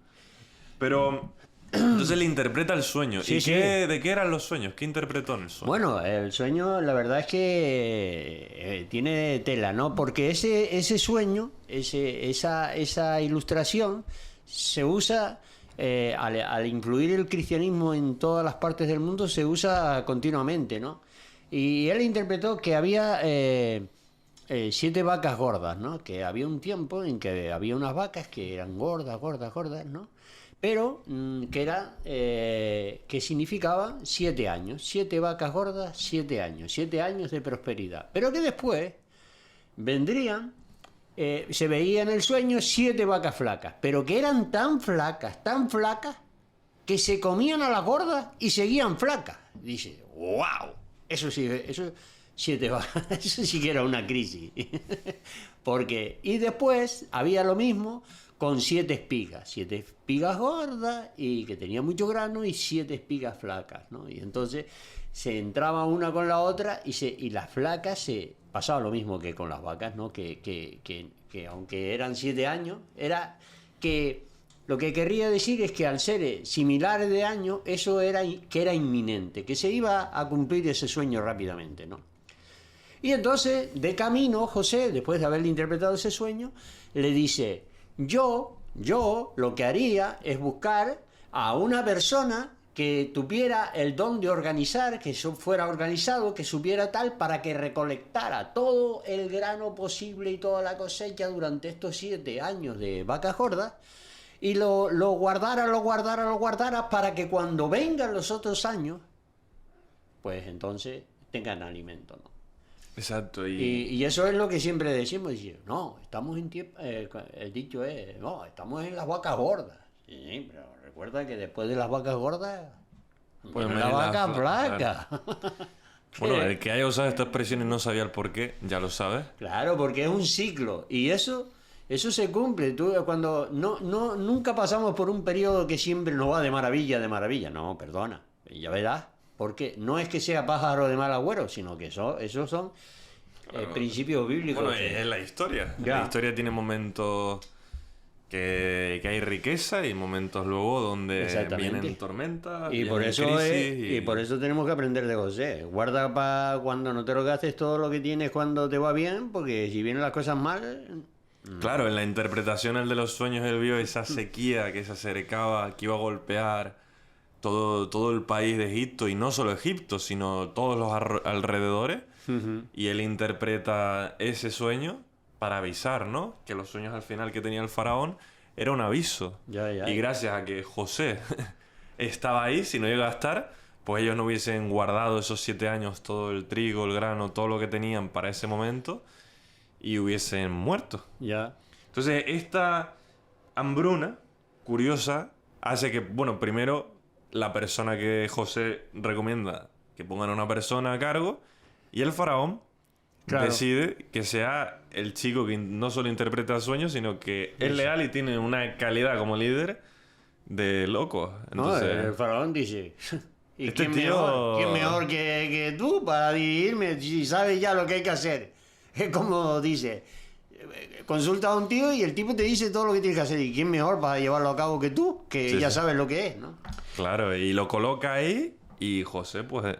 Pero entonces le interpreta el sueño. Sí, ¿Y sí. de qué eran los sueños? ¿Qué interpretó en el sueño? Bueno, el sueño, la verdad es que tiene tela, ¿no? Porque ese sueño, esa ilustración, se usa, al incluir el cristianismo en todas las partes del mundo, se usa continuamente, ¿no? Y él interpretó que había 7 vacas gordas, ¿no? Que había un tiempo en que había unas vacas que eran gordas, ¿no? Pero que significaba 7 años, 7 vacas gordas, 7 años, 7 años de prosperidad. Pero que después vendrían, se veía en el sueño 7 vacas flacas, pero que eran tan flacas, que se comían a las gordas y seguían flacas. Dice, wow, eso sí, eso 7 vacas, eso sí que era una crisis. Porque, y después había lo mismo con 7 espigas gordas y que tenían mucho grano y 7 espigas flacas, ¿no? Y entonces se entraba una con la otra y las flacas se pasaba lo mismo que con las vacas, ¿no? Que aunque eran 7 años, era que lo que querría decir es que al ser similares de años, eso era que era inminente, que se iba a cumplir ese sueño rápidamente, ¿no? Y entonces, de camino, José, después de haberle interpretado ese sueño, le dice, yo lo que haría es buscar a una persona que tuviera el don de organizar, que fuera organizado, que supiera tal, para que recolectara todo el grano posible y toda la cosecha durante estos 7 años de vacas gordas, y lo guardara para que cuando vengan los otros años, pues entonces tengan alimento, ¿no? Exacto. Y eso es lo que siempre decimos, no, estamos en tiempo, el dicho es, no, estamos en las vacas gordas. Sí, pero recuerda que después de las vacas gordas, Pues la vaca flaca. Bueno, el que haya usado esta expresión y no sabía el por qué, ya lo sabe. Claro, porque es un ciclo. Y eso se cumple. Tú, cuando nunca pasamos por un periodo que siempre nos va de maravilla. No, perdona. Ya verás. Porque no es que sea pájaro de mal agüero, sino que esos son principios bíblicos. Bueno, es la historia. Ya. La historia tiene momentos que hay riqueza y momentos luego donde vienen tormentas y por eso crisis. Y por eso tenemos que aprender de José. Guarda para cuando no te lo gastes todo lo que tienes cuando te va bien, porque si vienen las cosas mal... Claro, en la interpretación el de los sueños él vio esa sequía que se acercaba, que iba a golpear todo el país de Egipto, y no solo Egipto, sino todos los alrededores. Y él interpreta ese sueño para avisar, ¿no? Que los sueños al final que tenía el faraón era un aviso. Y gracias a que José estaba ahí, si no llega a estar, pues ellos no hubiesen guardado esos 7 años todo el trigo, el grano, todo lo que tenían para ese momento, y hubiesen muerto. Entonces, esta hambruna curiosa hace que, bueno, primero la persona que José recomienda que pongan a una persona a cargo, y el faraón decide que sea el chico que no solo interpreta sueños, sino que es leal y tiene una calidad como líder de loco. Entonces, el faraón dice, ¿y este quién mejor que tú para dirigirme si sabes ya lo que hay que hacer? Es como dice, consulta a un tío y el tipo te dice todo lo que tienes que hacer. ¿Y quién mejor para llevarlo a cabo que tú? Que ya sabes lo que es, ¿no? Claro, y lo coloca ahí. Y José, pues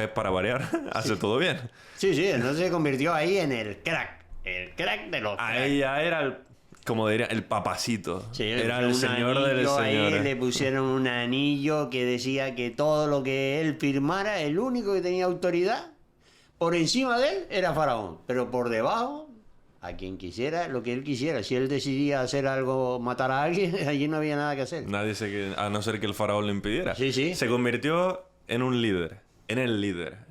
para variar, hace todo bien. Sí, entonces se convirtió ahí en el crack de los cracks. Ahí ya era, como diría, el papacito. Sí, era el señor del señor. Ahí le pusieron un anillo que decía que todo lo que él firmara, el único que tenía autoridad por encima de él era Faraón. Pero por debajo, a quien quisiera, lo que él quisiera. Si él decidía hacer algo, matar a alguien, allí no había nada que hacer. A no ser que el faraón lo impidiera. Sí. Se convirtió en un líder,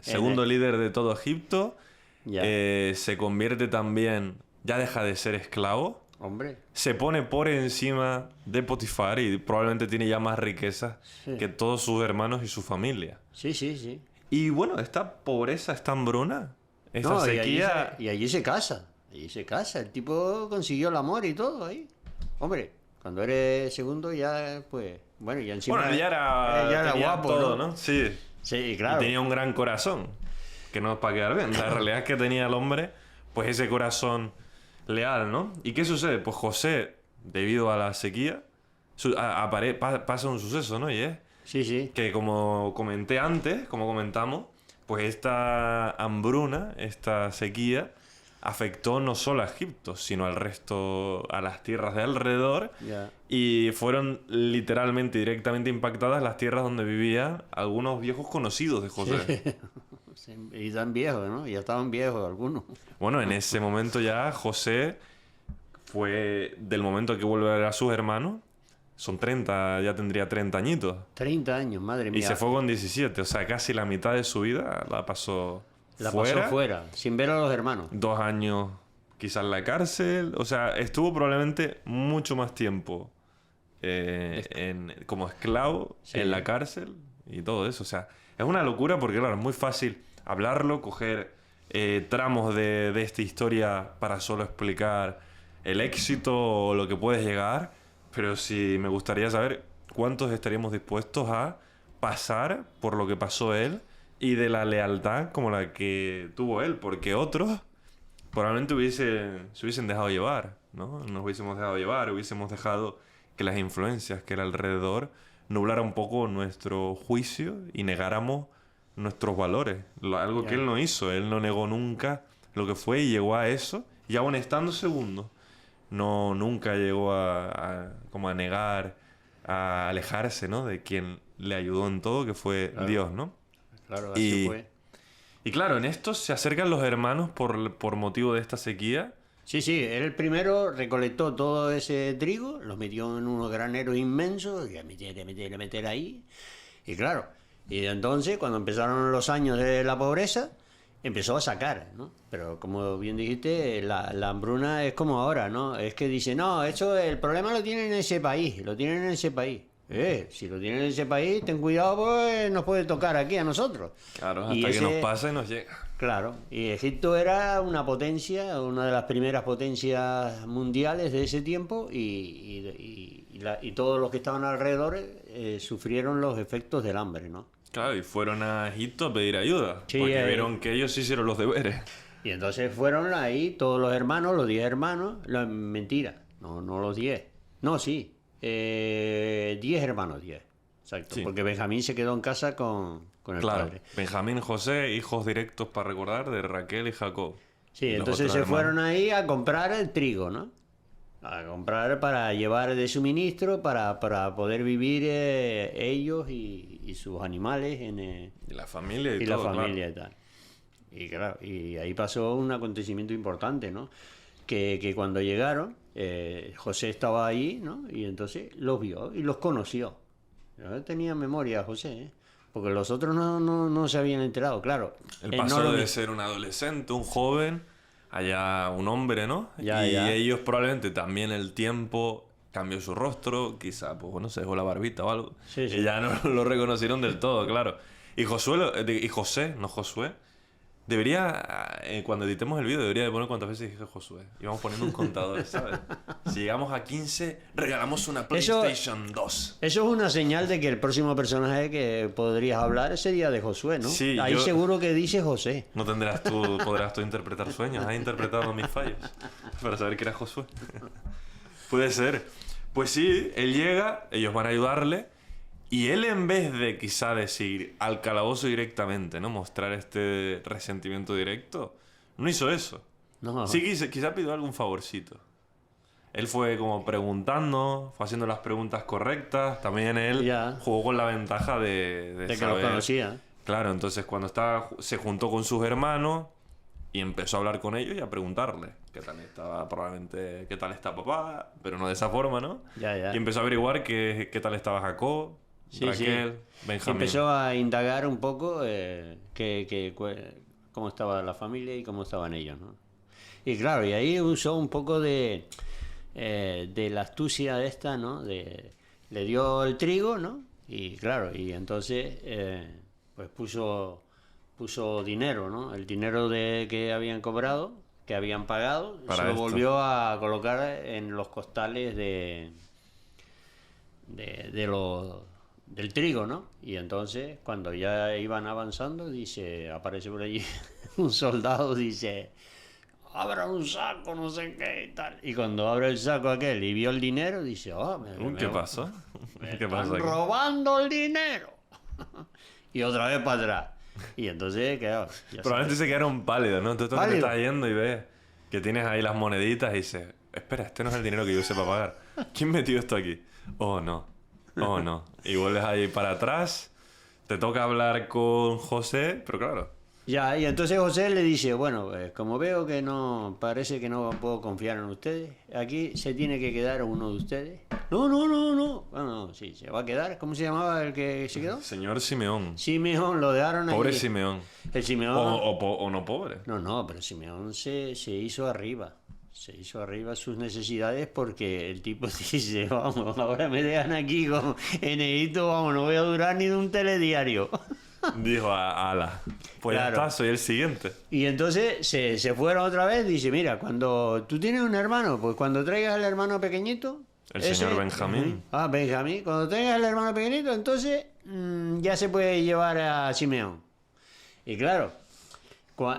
segundo líder de todo Egipto. Se convierte también, ya deja de ser esclavo. Hombre. Se pone por encima de Potifar y probablemente tiene ya más riquezas que todos sus hermanos y su familia. Sí. Y bueno, esta pobreza, esta hambruna, esta sequía... Y allí se casa. El tipo consiguió el amor y todo ahí. Hombre, cuando eres segundo ya, pues... Bueno, ya encima... Bueno, ya era guapo, todo, ¿no? Sí. Claro. Y tenía un gran corazón. que no es para quedar bien. La realidad es que tenía el hombre, pues ese corazón leal, ¿no? ¿Y qué sucede? Pues José, debido a la sequía, pasa un suceso, ¿no? Y es Sí, sí. que como comenté antes, como comentamos, pues esta hambruna, esta sequía, afectó no solo a Egipto, sino al resto, a las tierras de alrededor, Ya. y fueron literalmente, directamente impactadas las tierras donde vivían algunos viejos conocidos de José. Sí, y tan viejos, ¿no? Ya estaban viejos algunos. Bueno, en ese momento ya José fue, del momento que vuelve a ver a sus hermanos, son 30, ya tendría 30 añitos. 30 años, madre mía. Y se fue con 17, o sea, casi la mitad de su vida la pasó La fuera. pasó fuera, sin ver a los hermanos. 2 años quizás en la cárcel. O sea, estuvo probablemente mucho más tiempo como esclavo Sí. en la cárcel y todo eso. O sea, es una locura porque, claro, es muy fácil hablarlo, coger tramos de esta historia para solo explicar el éxito o lo que puedes llegar. Pero sí me gustaría saber cuántos estaríamos dispuestos a pasar por lo que pasó él y de la lealtad como la que tuvo él, porque otros probablemente se hubiesen dejado llevar, ¿no? Nos hubiésemos dejado llevar, hubiésemos dejado que las influencias que era alrededor nublara un poco nuestro juicio y negáramos nuestros valores. Algo que él no hizo, él no negó nunca lo que fue y llegó a eso, y aún estando segundo, no nunca llegó como a negar, a alejarse, ¿no? De quien le ayudó en todo, que fue Claro. Dios, ¿no? Claro, así fue. Y claro, en esto se acercan los hermanos por motivo de esta sequía. Sí, sí, él el primero recolectó todo ese trigo, lo metió en unos graneros inmensos, y a meter ahí. Y claro, y entonces cuando empezaron los años de la pobreza, empezó a sacar, ¿no? Pero como bien dijiste, la hambruna es como ahora, ¿no? Es que dice, no, eso el problema lo tienen en ese país, lo tienen en ese país. Si lo tienen en ese país, ten cuidado, pues nos puede tocar aquí a nosotros. Claro, hasta Y que ese- nos pasa y nos llega. Claro, y Egipto era una potencia, una de las primeras potencias mundiales de ese tiempo, y todos los que estaban alrededor sufrieron los efectos del hambre, ¿no? Claro, y fueron a Egipto a pedir ayuda. Sí, porque vieron que ellos hicieron los deberes. Y entonces fueron ahí todos los hermanos, los 10 hermanos, mentira, no los 10, no, sí, 10 hermanos, 10, exacto, Sí. porque Benjamín se quedó en casa con el Claro, padre. Benjamín, José, hijos directos para recordar de Raquel y Jacob. Sí, Y los entonces otros se hermanos. fueron ahí a comprar el trigo, ¿no? A comprar para llevar de suministro para poder vivir ellos y sus animales Y la familia y, y todo, la claro. familia y tal. Y claro, y ahí pasó un acontecimiento importante, ¿no? Que cuando llegaron, José estaba ahí, ¿no? Y entonces los vio y los conoció. Yo tenía memoria, José, ¿eh? Porque los otros no se habían enterado, claro. Él Él pasó no lo- de ser un adolescente, un joven, allá un hombre, ¿no? Ya, y ya. ellos probablemente también el tiempo cambió su rostro, quizá, pues bueno, se dejó la barbita o algo. Sí, sí. Y ya no lo reconocieron del todo, claro. Y y José, no Josué, debería, cuando editemos el vídeo, debería de poner cuántas veces dije Josué. Y vamos poniendo un contador, ¿sabes? Si llegamos a 15, regalamos una Eso- PlayStation 2. Eso es una señal de que el próximo personaje que podrías hablar sería de Josué, ¿no? Sí, Ahí yo- seguro que dice José. No podrás tú interpretar sueños. Has interpretado mis fallos para saber que era Josué. Puede ser. Pues sí, él llega, ellos van a ayudarle, y él, en vez de quizá decir al calabozo directamente, ¿no? Mostrar este resentimiento directo, no hizo eso. No, Sí, quizá pidió algún favorcito. Él fue como preguntando, fue haciendo las preguntas correctas. También él Ya. jugó con la ventaja de de que saber. los conocía. Claro, entonces cuando se juntó con sus hermanos y empezó a hablar con ellos y a preguntarle qué tal estaba, probablemente, qué tal está papá, pero no de esa forma, ¿no? Ya, ya. Y empezó a averiguar qué tal estaba Jacob, Sí, Raquel, Benjamín. Empezó a indagar un poco cómo estaba la familia y cómo estaban ellos, ¿no? Y claro, y ahí usó un poco de la astucia de esta, ¿no? Le dio el trigo, ¿no? Y claro, y entonces pues puso dinero, ¿no? El dinero que habían cobrado, que habían pagado, Para se lo esto. volvió a colocar en los costales de del trigo, ¿no? Y entonces, cuando ya iban avanzando, dice, aparece por allí un soldado, dice, abra un saco, no sé qué y tal. Y cuando abre el saco aquel y vio el dinero, dice, ¿Qué pasó? me ¿Qué pasó están aquí? robando el dinero. Y otra vez para atrás. Y entonces, claro, ya Probablemente se quedaron pálidos, ¿no? Tú te Pálido. estás yendo y ves que tienes ahí las moneditas y dices, espera, este no es el dinero que yo usé para pagar. ¿Quién metió esto aquí? Oh, no. Oh, no. Y vuelves ahí para atrás, te toca hablar con José, pero claro, Ya, y entonces José le dice, bueno, pues como veo que no, parece que no puedo confiar en ustedes, aquí se tiene que quedar uno de ustedes. No, no, no, no. Bueno, sí, se va a quedar. ¿Cómo se llamaba el que se quedó? señor Simeón. Simeón, lo dejaron Pobre allí. Simeón. El Simeón. O no pobre. No, pero Simeón se hizo arriba. Se hizo arriba sus necesidades porque el tipo dice, vamos, ahora me dejan aquí con Eneito, vamos, no voy a durar ni de un telediario. Dijo a Ala. Pues Claro. ya está, soy el siguiente. Y entonces se fueron otra vez, dice, mira, cuando tú tienes un hermano, pues cuando traigas al hermano pequeñito... El señor Benjamín. Ah, Benjamín, cuando traigas al hermano pequeñito, entonces ya se puede llevar a Simeón. Y claro,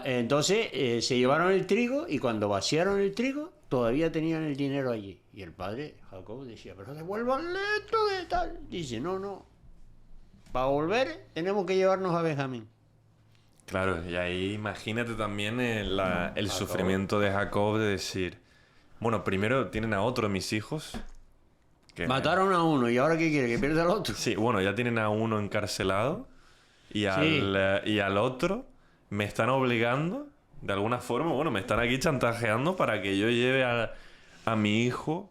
entonces se llevaron el trigo y cuando vaciaron el trigo, todavía tenían el dinero allí. Y el padre, Jacob, decía, pero devuélvanle esto de tal. Dice, no, no, para volver tenemos que llevarnos a Benjamín. Claro, y ahí imagínate también el sufrimiento de Jacob de decir, bueno, primero tienen a otro de mis hijos. Que, Mataron a uno y ahora ¿qué quiere? ¿Que pierda al otro? Sí, bueno, ya tienen a uno encarcelado y al otro me están obligando, de alguna forma, bueno, me están aquí chantajeando para que yo lleve a mi hijo,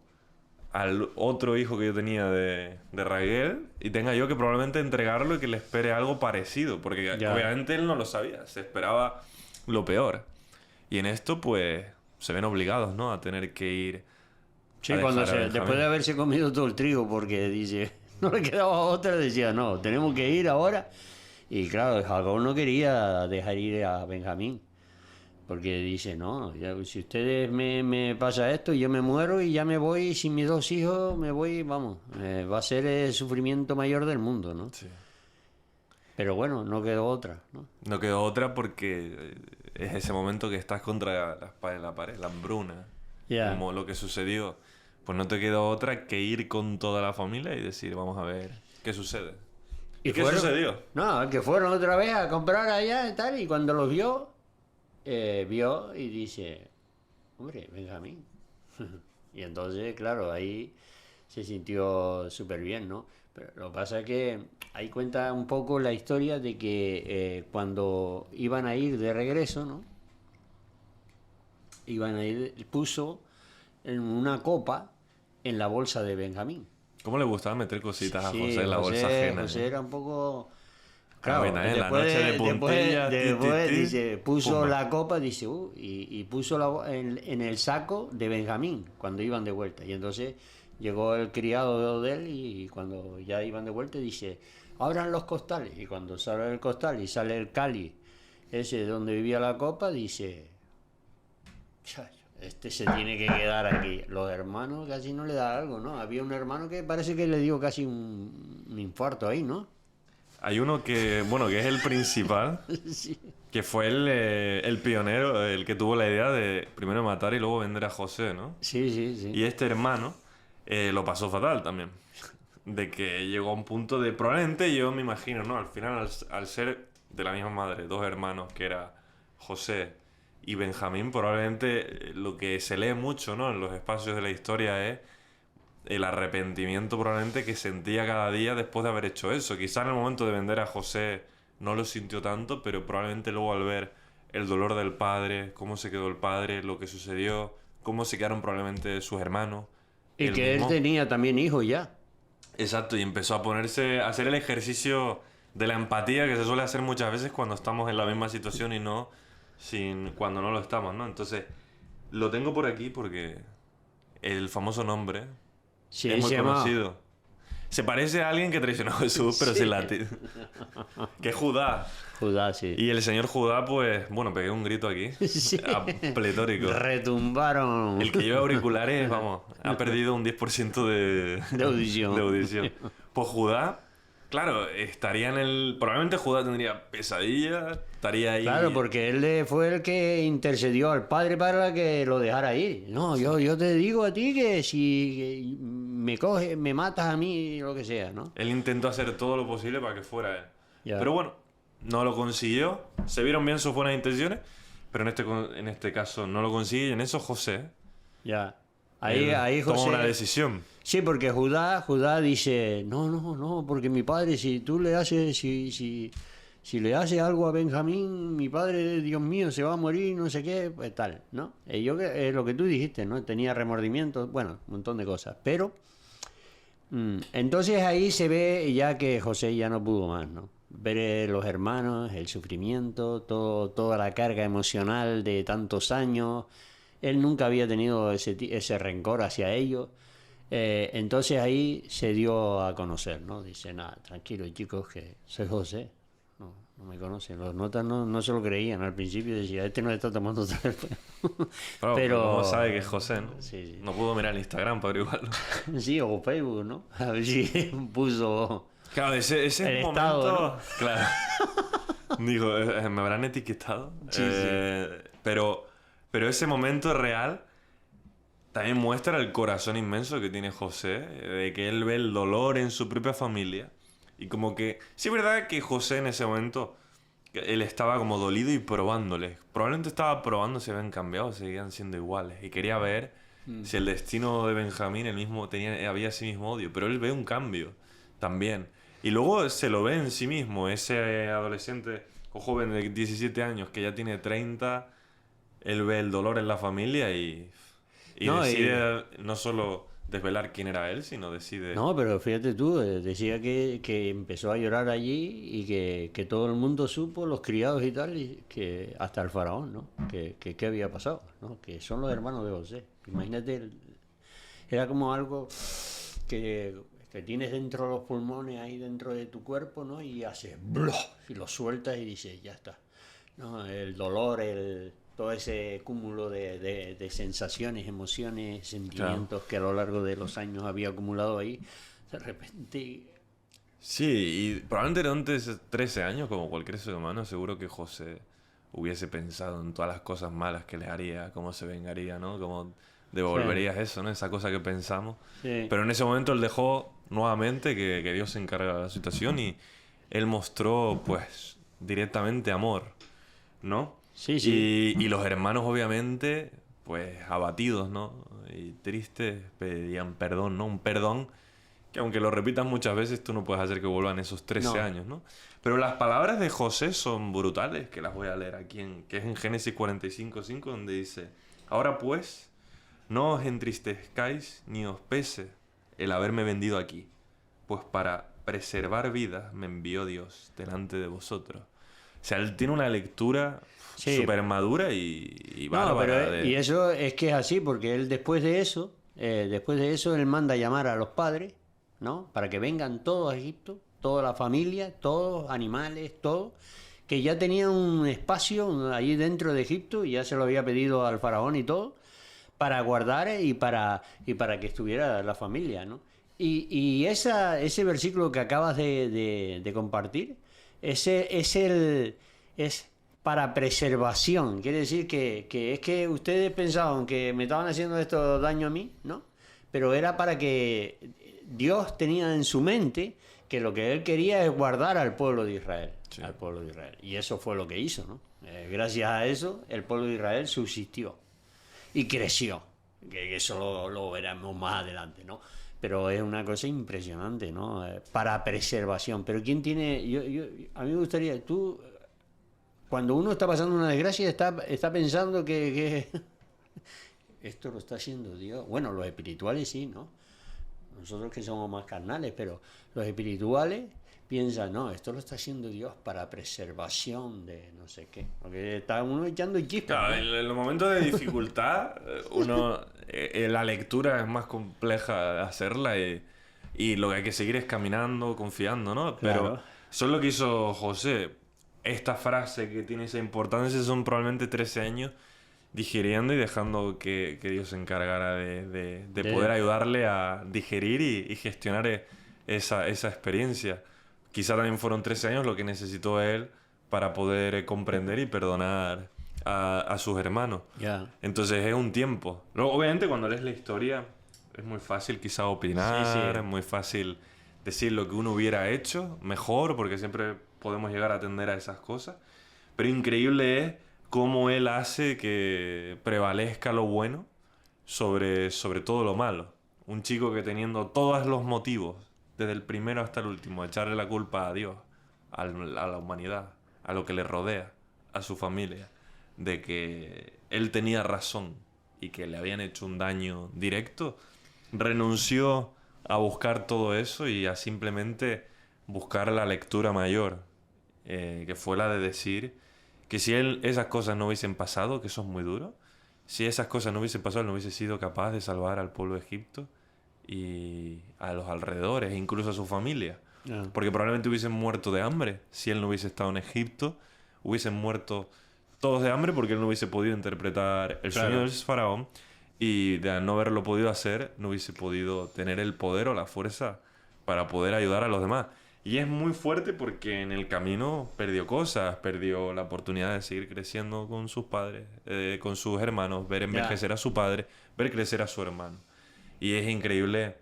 al otro hijo que yo tenía de Raguel, y tenga yo que probablemente entregarlo y que le espere algo parecido, porque Ya. obviamente él no lo sabía, se esperaba lo peor. Y en esto, pues, se ven obligados, ¿no? A tener que ir. Sí, a cuando dejar a Benjamín. después de haberse comido todo el trigo, porque dice, no le quedaba otra, decía, no, tenemos que ir ahora. Y claro, Jacob no quería dejar ir a Benjamín, porque dice, no, ya, si ustedes me pasa esto, yo me muero y ya me voy, sin mis dos hijos me voy, vamos, va a ser el sufrimiento mayor del mundo, ¿no? Sí. Pero bueno, no quedó otra, ¿no? No quedó otra porque es ese momento que estás contra la espada de la pared, la hambruna. Ya. Como lo que sucedió. Pues no te quedó otra que ir con toda la familia y decir, vamos a ver qué sucede. ¿Y qué fueron- sucedió? No, que fueron otra vez a comprar allá y tal, y cuando los vio, vio y dice, hombre, Benjamín. Y entonces, claro, ahí se sintió súper bien, ¿no? Pero lo que pasa es que ahí cuenta un poco la historia de que cuando iban a ir de regreso, ¿no? Iban a ir, puso en una copa en la bolsa de Benjamín. ¿Cómo le gustaba meter cositas a Sí, José en la bolsa ajena? José era un poco... Ah, bueno, en la noche de puntillas, después ti, dice, puso pumba. la copa, dice, y puso en el saco de Benjamín cuando iban de vuelta. Y entonces llegó el criado de él y cuando ya iban de vuelta dice, abran los costales. Y cuando sale el costal y sale el cáliz ese donde vivía la copa, dice, "Chacho, este se tiene que quedar aquí". Los hermanos casi no le da algo, ¿no? Había un hermano que parece que le dio casi un infarto ahí, ¿no? Hay uno que, bueno, que es el principal, Sí. que fue el pionero, el que tuvo la idea de primero matar y luego vender a José, ¿no? Sí, sí, sí. Y este hermano lo pasó fatal también. De que llegó a un punto de... Probablemente yo me imagino, ¿no? Al final, al ser de la misma madre, dos hermanos, que era José y Benjamín, probablemente lo que se lee mucho, ¿no? En los espacios de la historia es el arrepentimiento probablemente que sentía cada día después de haber hecho eso. Quizá en el momento de vender a José no lo sintió tanto, pero probablemente luego al ver el dolor del padre, cómo se quedó el padre, lo que sucedió, cómo se quedaron probablemente sus hermanos. Y él que mismo. él tenía también hijos ya. Exacto, y empezó a ponerse, a hacer el ejercicio de la empatía que se suele hacer muchas veces cuando estamos en la misma situación y no cuando no lo estamos, ¿no? Entonces, lo tengo por aquí porque el famoso nombre Sí, es muy se llamaba- conocido. Se parece a alguien que traicionó a Jesús, pero Sí. sin latín. Que es Judá. Judá, sí. Y el señor Judá, pues, bueno, pegué un grito aquí. Sí. Pletórico. Retumbaron El que lleva auriculares, vamos, ha perdido un 10% de audición. de audición. Pues Judá claro, estaría en el... Probablemente Judá tendría pesadilla, estaría ahí... Claro, porque él fue el que intercedió al padre para que lo dejara ir. No, yo te digo a ti que si me coges, me matas a mí, lo que sea, ¿no? Él intentó hacer todo lo posible para que fuera él. Ya. Pero bueno, no lo consiguió. Se vieron bien sus buenas intenciones, pero en este caso no lo consigue. Y en eso José Ya. él Ahí toma José... una decisión. Sí, porque Judá dice, no, porque mi padre, si tú le haces, si le haces algo a Benjamín, mi padre, Dios mío, se va a morir, no sé qué, pues tal, ¿no? Lo que tú dijiste, ¿no? Tenía remordimientos, bueno, un montón de cosas, pero entonces ahí se ve ya que José ya no pudo más, ¿no? Ver los hermanos, el sufrimiento, toda la carga emocional de tantos años. Él nunca había tenido ese rencor hacia ellos. Entonces ahí se dio a conocer, ¿no? Dice, nada, tranquilo chicos, que soy José. No me conocen. Los notas no se lo creían. Al principio decía, este no está tomando teléfono. Pero ¿cómo sabe que es José, no? Sí. No pudo mirar el Instagram para averiguarlo. Sí, o Facebook, ¿no? A ver si puso... Claro, ese el momento... estado, ¿no? Claro. Digo, ¿me habrán etiquetado? Sí. Pero ese momento real también muestra el corazón inmenso que tiene José, de que él ve el dolor en su propia familia. Y como que... Sí, es verdad que José en ese momento, él estaba como dolido y probándoles. Probablemente estaba probando si habían cambiado, si seguían siendo iguales. Y quería ver si el destino de Benjamín había ese mismo odio. Pero él ve un cambio también. Y luego se lo ve en sí mismo, ese adolescente o joven de 17 años que ya tiene 30, él ve el dolor en la familia y decide no solo desvelar quién era él, sino decide... No, pero fíjate tú, decía que empezó a llorar allí y que todo el mundo supo, los criados y tal, y que hasta el faraón, ¿no? Que había pasado, ¿no? Que son los hermanos de José. Imagínate, era como algo que tienes dentro de los pulmones, ahí dentro de tu cuerpo, ¿no? Y haces ¡blo! Y lo sueltas y dices, ya está. ¿No? El dolor, todo ese cúmulo de sensaciones, emociones, sentimientos que a lo largo de los años había acumulado ahí, de repente... Sí, y probablemente durante esos 13 años, como cualquier ser humano, seguro que José hubiese pensado en todas las cosas malas que le haría, cómo se vengaría, ¿no? Cómo devolverías eso, ¿no? Esa cosa que pensamos. Sí. Pero en ese momento él dejó nuevamente que Dios se encarga de la situación y él mostró, pues, directamente amor, ¿no? Sí. Y los hermanos, obviamente, pues, abatidos, ¿no? Y tristes, pedían perdón, ¿no? Un perdón que aunque lo repitas muchas veces, tú no puedes hacer que vuelvan esos 13 años, ¿no? Pero las palabras de José son brutales, que las voy a leer aquí, que es en Génesis 45:5, donde dice, ahora pues, no os entristezcáis ni os pese el haberme vendido aquí, pues para preservar vidas me envió Dios delante de vosotros. O sea, él tiene una lectura súper madura y bárbara. No, pero y eso es que es así, porque él después de eso, él manda llamar a los padres, ¿no? Para que vengan todos a Egipto, toda la familia, todos, animales, todos, que ya tenían un espacio allí dentro de Egipto y ya se lo había pedido al faraón y todo, para guardar y para que estuviera la familia, ¿no? Y ese versículo que acabas de compartir, es para preservación. Quiere decir que es que ustedes pensaban que me estaban haciendo esto daño a mí, ¿no? Pero era para que Dios tenía en su mente que lo que él quería es guardar al pueblo de Israel. Sí. Al pueblo de Israel. Y eso fue lo que hizo, ¿no? Gracias a eso, el pueblo de Israel subsistió y creció. Que eso lo veremos más adelante, ¿no? Pero es una cosa impresionante, ¿no? Para preservación. Pero ¿quién tiene...? A mí me gustaría... Tú, cuando uno está pasando una desgracia, está pensando que esto lo está haciendo Dios. Bueno, los espirituales sí, ¿no? Nosotros que somos más carnales, pero los espirituales piensan, no, esto lo está haciendo Dios para preservación de no sé qué. Porque está uno echando chispas. Claro, ¿no? en los momentos de dificultad, la lectura es más compleja de hacerla y lo que hay que seguir es caminando, confiando, ¿no? Pero Claro. eso es lo que hizo José. Esta frase que tiene esa importancia son probablemente 13 años digiriendo y dejando que Dios se encargara de poder ayudarle a digerir y gestionar esa experiencia. quizá también fueron 13 años lo que necesitó él para poder comprender y perdonar a sus hermanos. Ya. Entonces es un tiempo. Luego, obviamente, cuando lees la historia, es muy fácil quizá opinar, Sí, sí. es muy fácil decir lo que uno hubiera hecho mejor, porque siempre podemos llegar a atender a esas cosas. Pero increíble es cómo él hace que prevalezca lo bueno sobre todo lo malo. Un chico que teniendo todos los motivos, desde el primero hasta el último, echarle la culpa a Dios, a la humanidad, a lo que le rodea, a su familia, de que él tenía razón y que le habían hecho un daño directo, renunció a buscar todo eso y a simplemente buscar la lectura mayor, que fue la de decir que si él esas cosas no hubiesen pasado, que eso es muy duro, si esas cosas no hubiesen pasado, él no hubiese sido capaz de salvar al pueblo de Egipto y a los alrededores, e incluso a su familia. Ya. Porque probablemente hubiesen muerto de hambre si él no hubiese estado en Egipto, hubiesen muerto todos de hambre porque él no hubiese podido interpretar el sueño del faraón y de no haberlo podido hacer, no hubiese podido tener el poder o la fuerza para poder ayudar a los demás. Y es muy fuerte porque en el camino perdió cosas, perdió la oportunidad de seguir creciendo con sus padres, con sus hermanos, ver envejecer a su padre, ver crecer a su hermano. Y es increíble,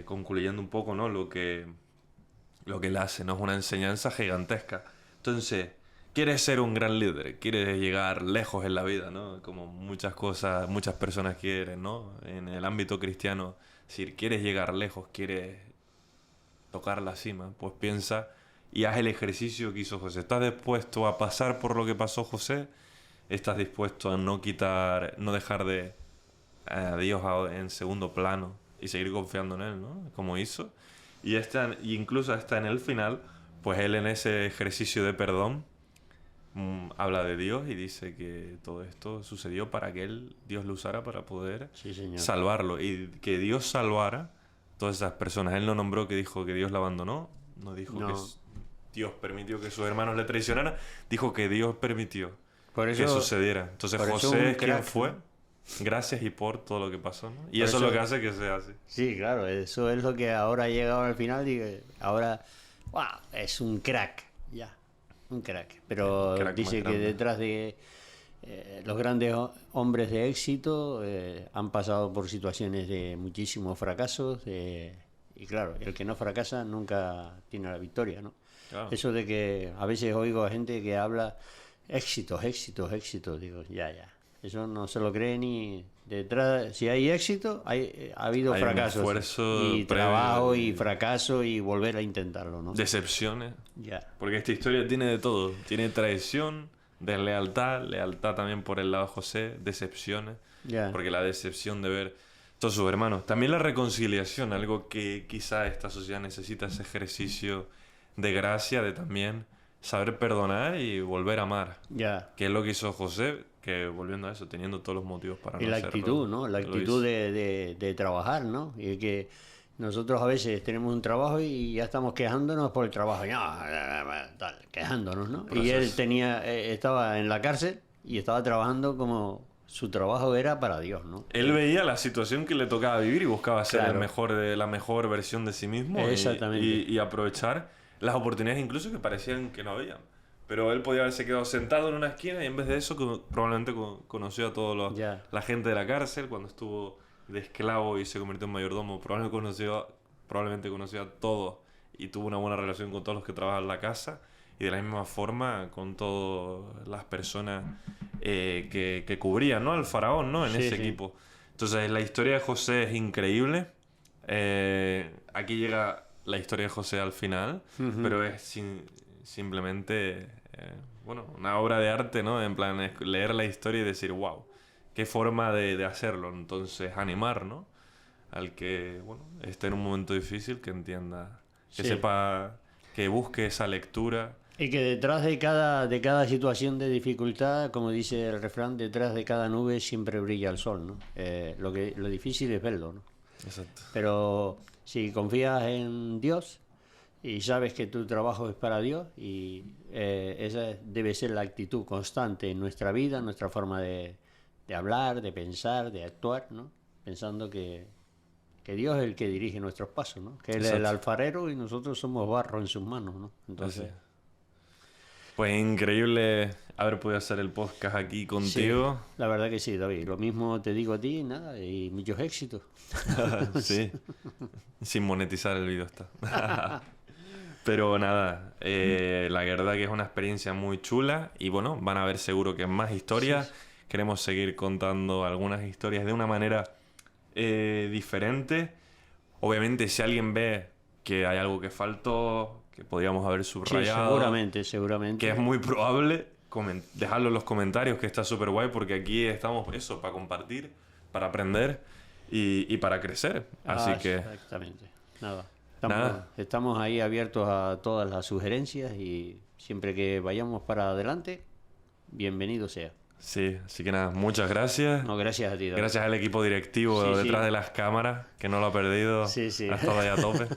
concluyendo un poco, ¿no? Lo que él hace, ¿no? Es una enseñanza gigantesca. Entonces, quieres ser un gran líder, quieres llegar lejos en la vida, ¿no? Como muchas cosas, muchas personas quieren, ¿no? En el ámbito cristiano, es decir, quieres llegar lejos, quieres tocar la cima, pues piensa y haz el ejercicio que hizo José. ¿Estás dispuesto a pasar por lo que pasó José? ¿Estás dispuesto a no dejar de a Dios en segundo plano y seguir confiando en Él, ¿no? Como hizo. Y incluso hasta en el final, pues él en ese ejercicio de perdón habla de Dios y dice que todo esto sucedió para que Dios lo usara para poder Sí, señor. salvarlo. Y que Dios salvara todas esas personas. Él no nombró que dijo que Dios la abandonó, no dijo No. que Dios permitió que sus hermanos le traicionaran, dijo que Dios permitió Por que eso, sucediera. Entonces por eso José un es quien crack, fue. ¿no? Gracias y por todo lo que pasó, ¿no? Y Por eso es lo eso- que hace que sea así. Sí, claro, eso es lo que ahora ha llegado al final y que ahora, wow, es un crack, ya, un crack. Pero El crack dice más que grande. detrás de los grandes hombres de éxito han pasado por situaciones de muchísimos fracasos y claro, el que no fracasa nunca tiene la victoria, ¿no? Claro. Eso de que a veces oigo a gente que habla éxitos, éxitos, éxitos, digo, ya, ya. Eso no se lo cree ni detrás. Si hay éxito, ha habido Hay un fracasos. esfuerzo Y previo trabajo y y fracaso y volver a intentarlo, ¿no? decepciones. Ya. Porque esta historia tiene de todo. Tiene traición, deslealtad, lealtad también por el lado de José, decepciones. Ya. Porque la decepción de ver todos sus hermanos. También la reconciliación, algo que quizá esta sociedad necesita, ese ejercicio de gracia, de también saber perdonar y volver a amar. Ya. Que es lo que hizo José, que volviendo a eso, teniendo todos los motivos para Y no la hacerlo, actitud, ¿no? La lo actitud hizo. de trabajar, ¿no? Y que nosotros a veces tenemos un trabajo y ya estamos quejándonos por el trabajo. Ya, tal, quejándonos, ¿no? Y él Proceso. estaba en la cárcel y estaba trabajando como su trabajo era para Dios, ¿no? Él veía la situación que le tocaba vivir y buscaba ser Claro. la mejor versión de sí mismo Exactamente. y aprovechar las oportunidades incluso que parecían que no habían. Pero él podía haberse quedado sentado en una esquina y en vez de eso probablemente conoció a toda Ya. la gente de la cárcel cuando estuvo de esclavo y se convirtió en mayordomo. Probablemente conoció a todos y tuvo una buena relación con todos los que trabajan en la casa y de la misma forma con todas las personas que cubrían, ¿no? Al faraón, ¿no? En Sí, ese sí. equipo. Entonces la historia de José es increíble. Aquí llega la historia de José al final, pero es simplemente bueno, una obra de arte, ¿no? En plan, es leer la historia y decir, wow, qué forma de hacerlo. Entonces, animar, ¿no? Al que, bueno, esté en un momento difícil, que entienda, que Sí. sepa, que busque esa lectura. Y que detrás de cada situación de dificultad, como dice el refrán, detrás de cada nube siempre brilla el sol, ¿no? Lo difícil es verlo, ¿no? Exacto. Pero si confías en Dios y sabes que tu trabajo es para Dios, y esa debe ser la actitud constante en nuestra vida, nuestra forma de hablar, de pensar, de actuar, ¿no? Pensando que que Dios es el que dirige nuestros pasos, ¿no? Que Él es el Exacto. alfarero y nosotros somos barro en sus manos, ¿no? Entonces, Así. Pues increíble haber podido hacer el podcast aquí sí, contigo. la verdad que sí, David. Lo mismo te digo a ti, nada, y muchos éxitos. Sí, sin monetizar el vídeo está. Pero nada, la verdad que es una experiencia muy chula y bueno, van a ver seguro que más historias. Queremos seguir contando algunas historias de una manera diferente. Obviamente, si alguien ve que hay algo que faltó, que podríamos haber Sí, subrayado, que es seguramente. muy probable, dejadlo en los comentarios, que está súper guay, porque aquí estamos eso, para compartir, para aprender y para crecer. Así que Exactamente. Nada. nada, Estamos ahí abiertos a todas las sugerencias y siempre que vayamos para adelante, bienvenido sea. sí, así que nada, muchas gracias. No, gracias a ti, David. Gracias al equipo directivo Sí, detrás sí. de las cámaras, que no lo ha perdido, Sí, sí. ha estado ahí a tope.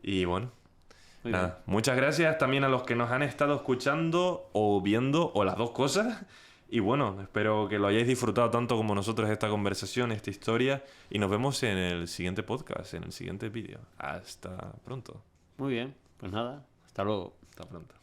Y bueno, Muy nada, muchas gracias también a los que nos han estado escuchando o viendo, o las dos cosas. Y bueno, espero que lo hayáis disfrutado tanto como nosotros esta conversación, esta historia. Y nos vemos en el siguiente podcast, en el siguiente vídeo. Hasta pronto. Muy bien. Pues nada, hasta luego. Hasta pronto.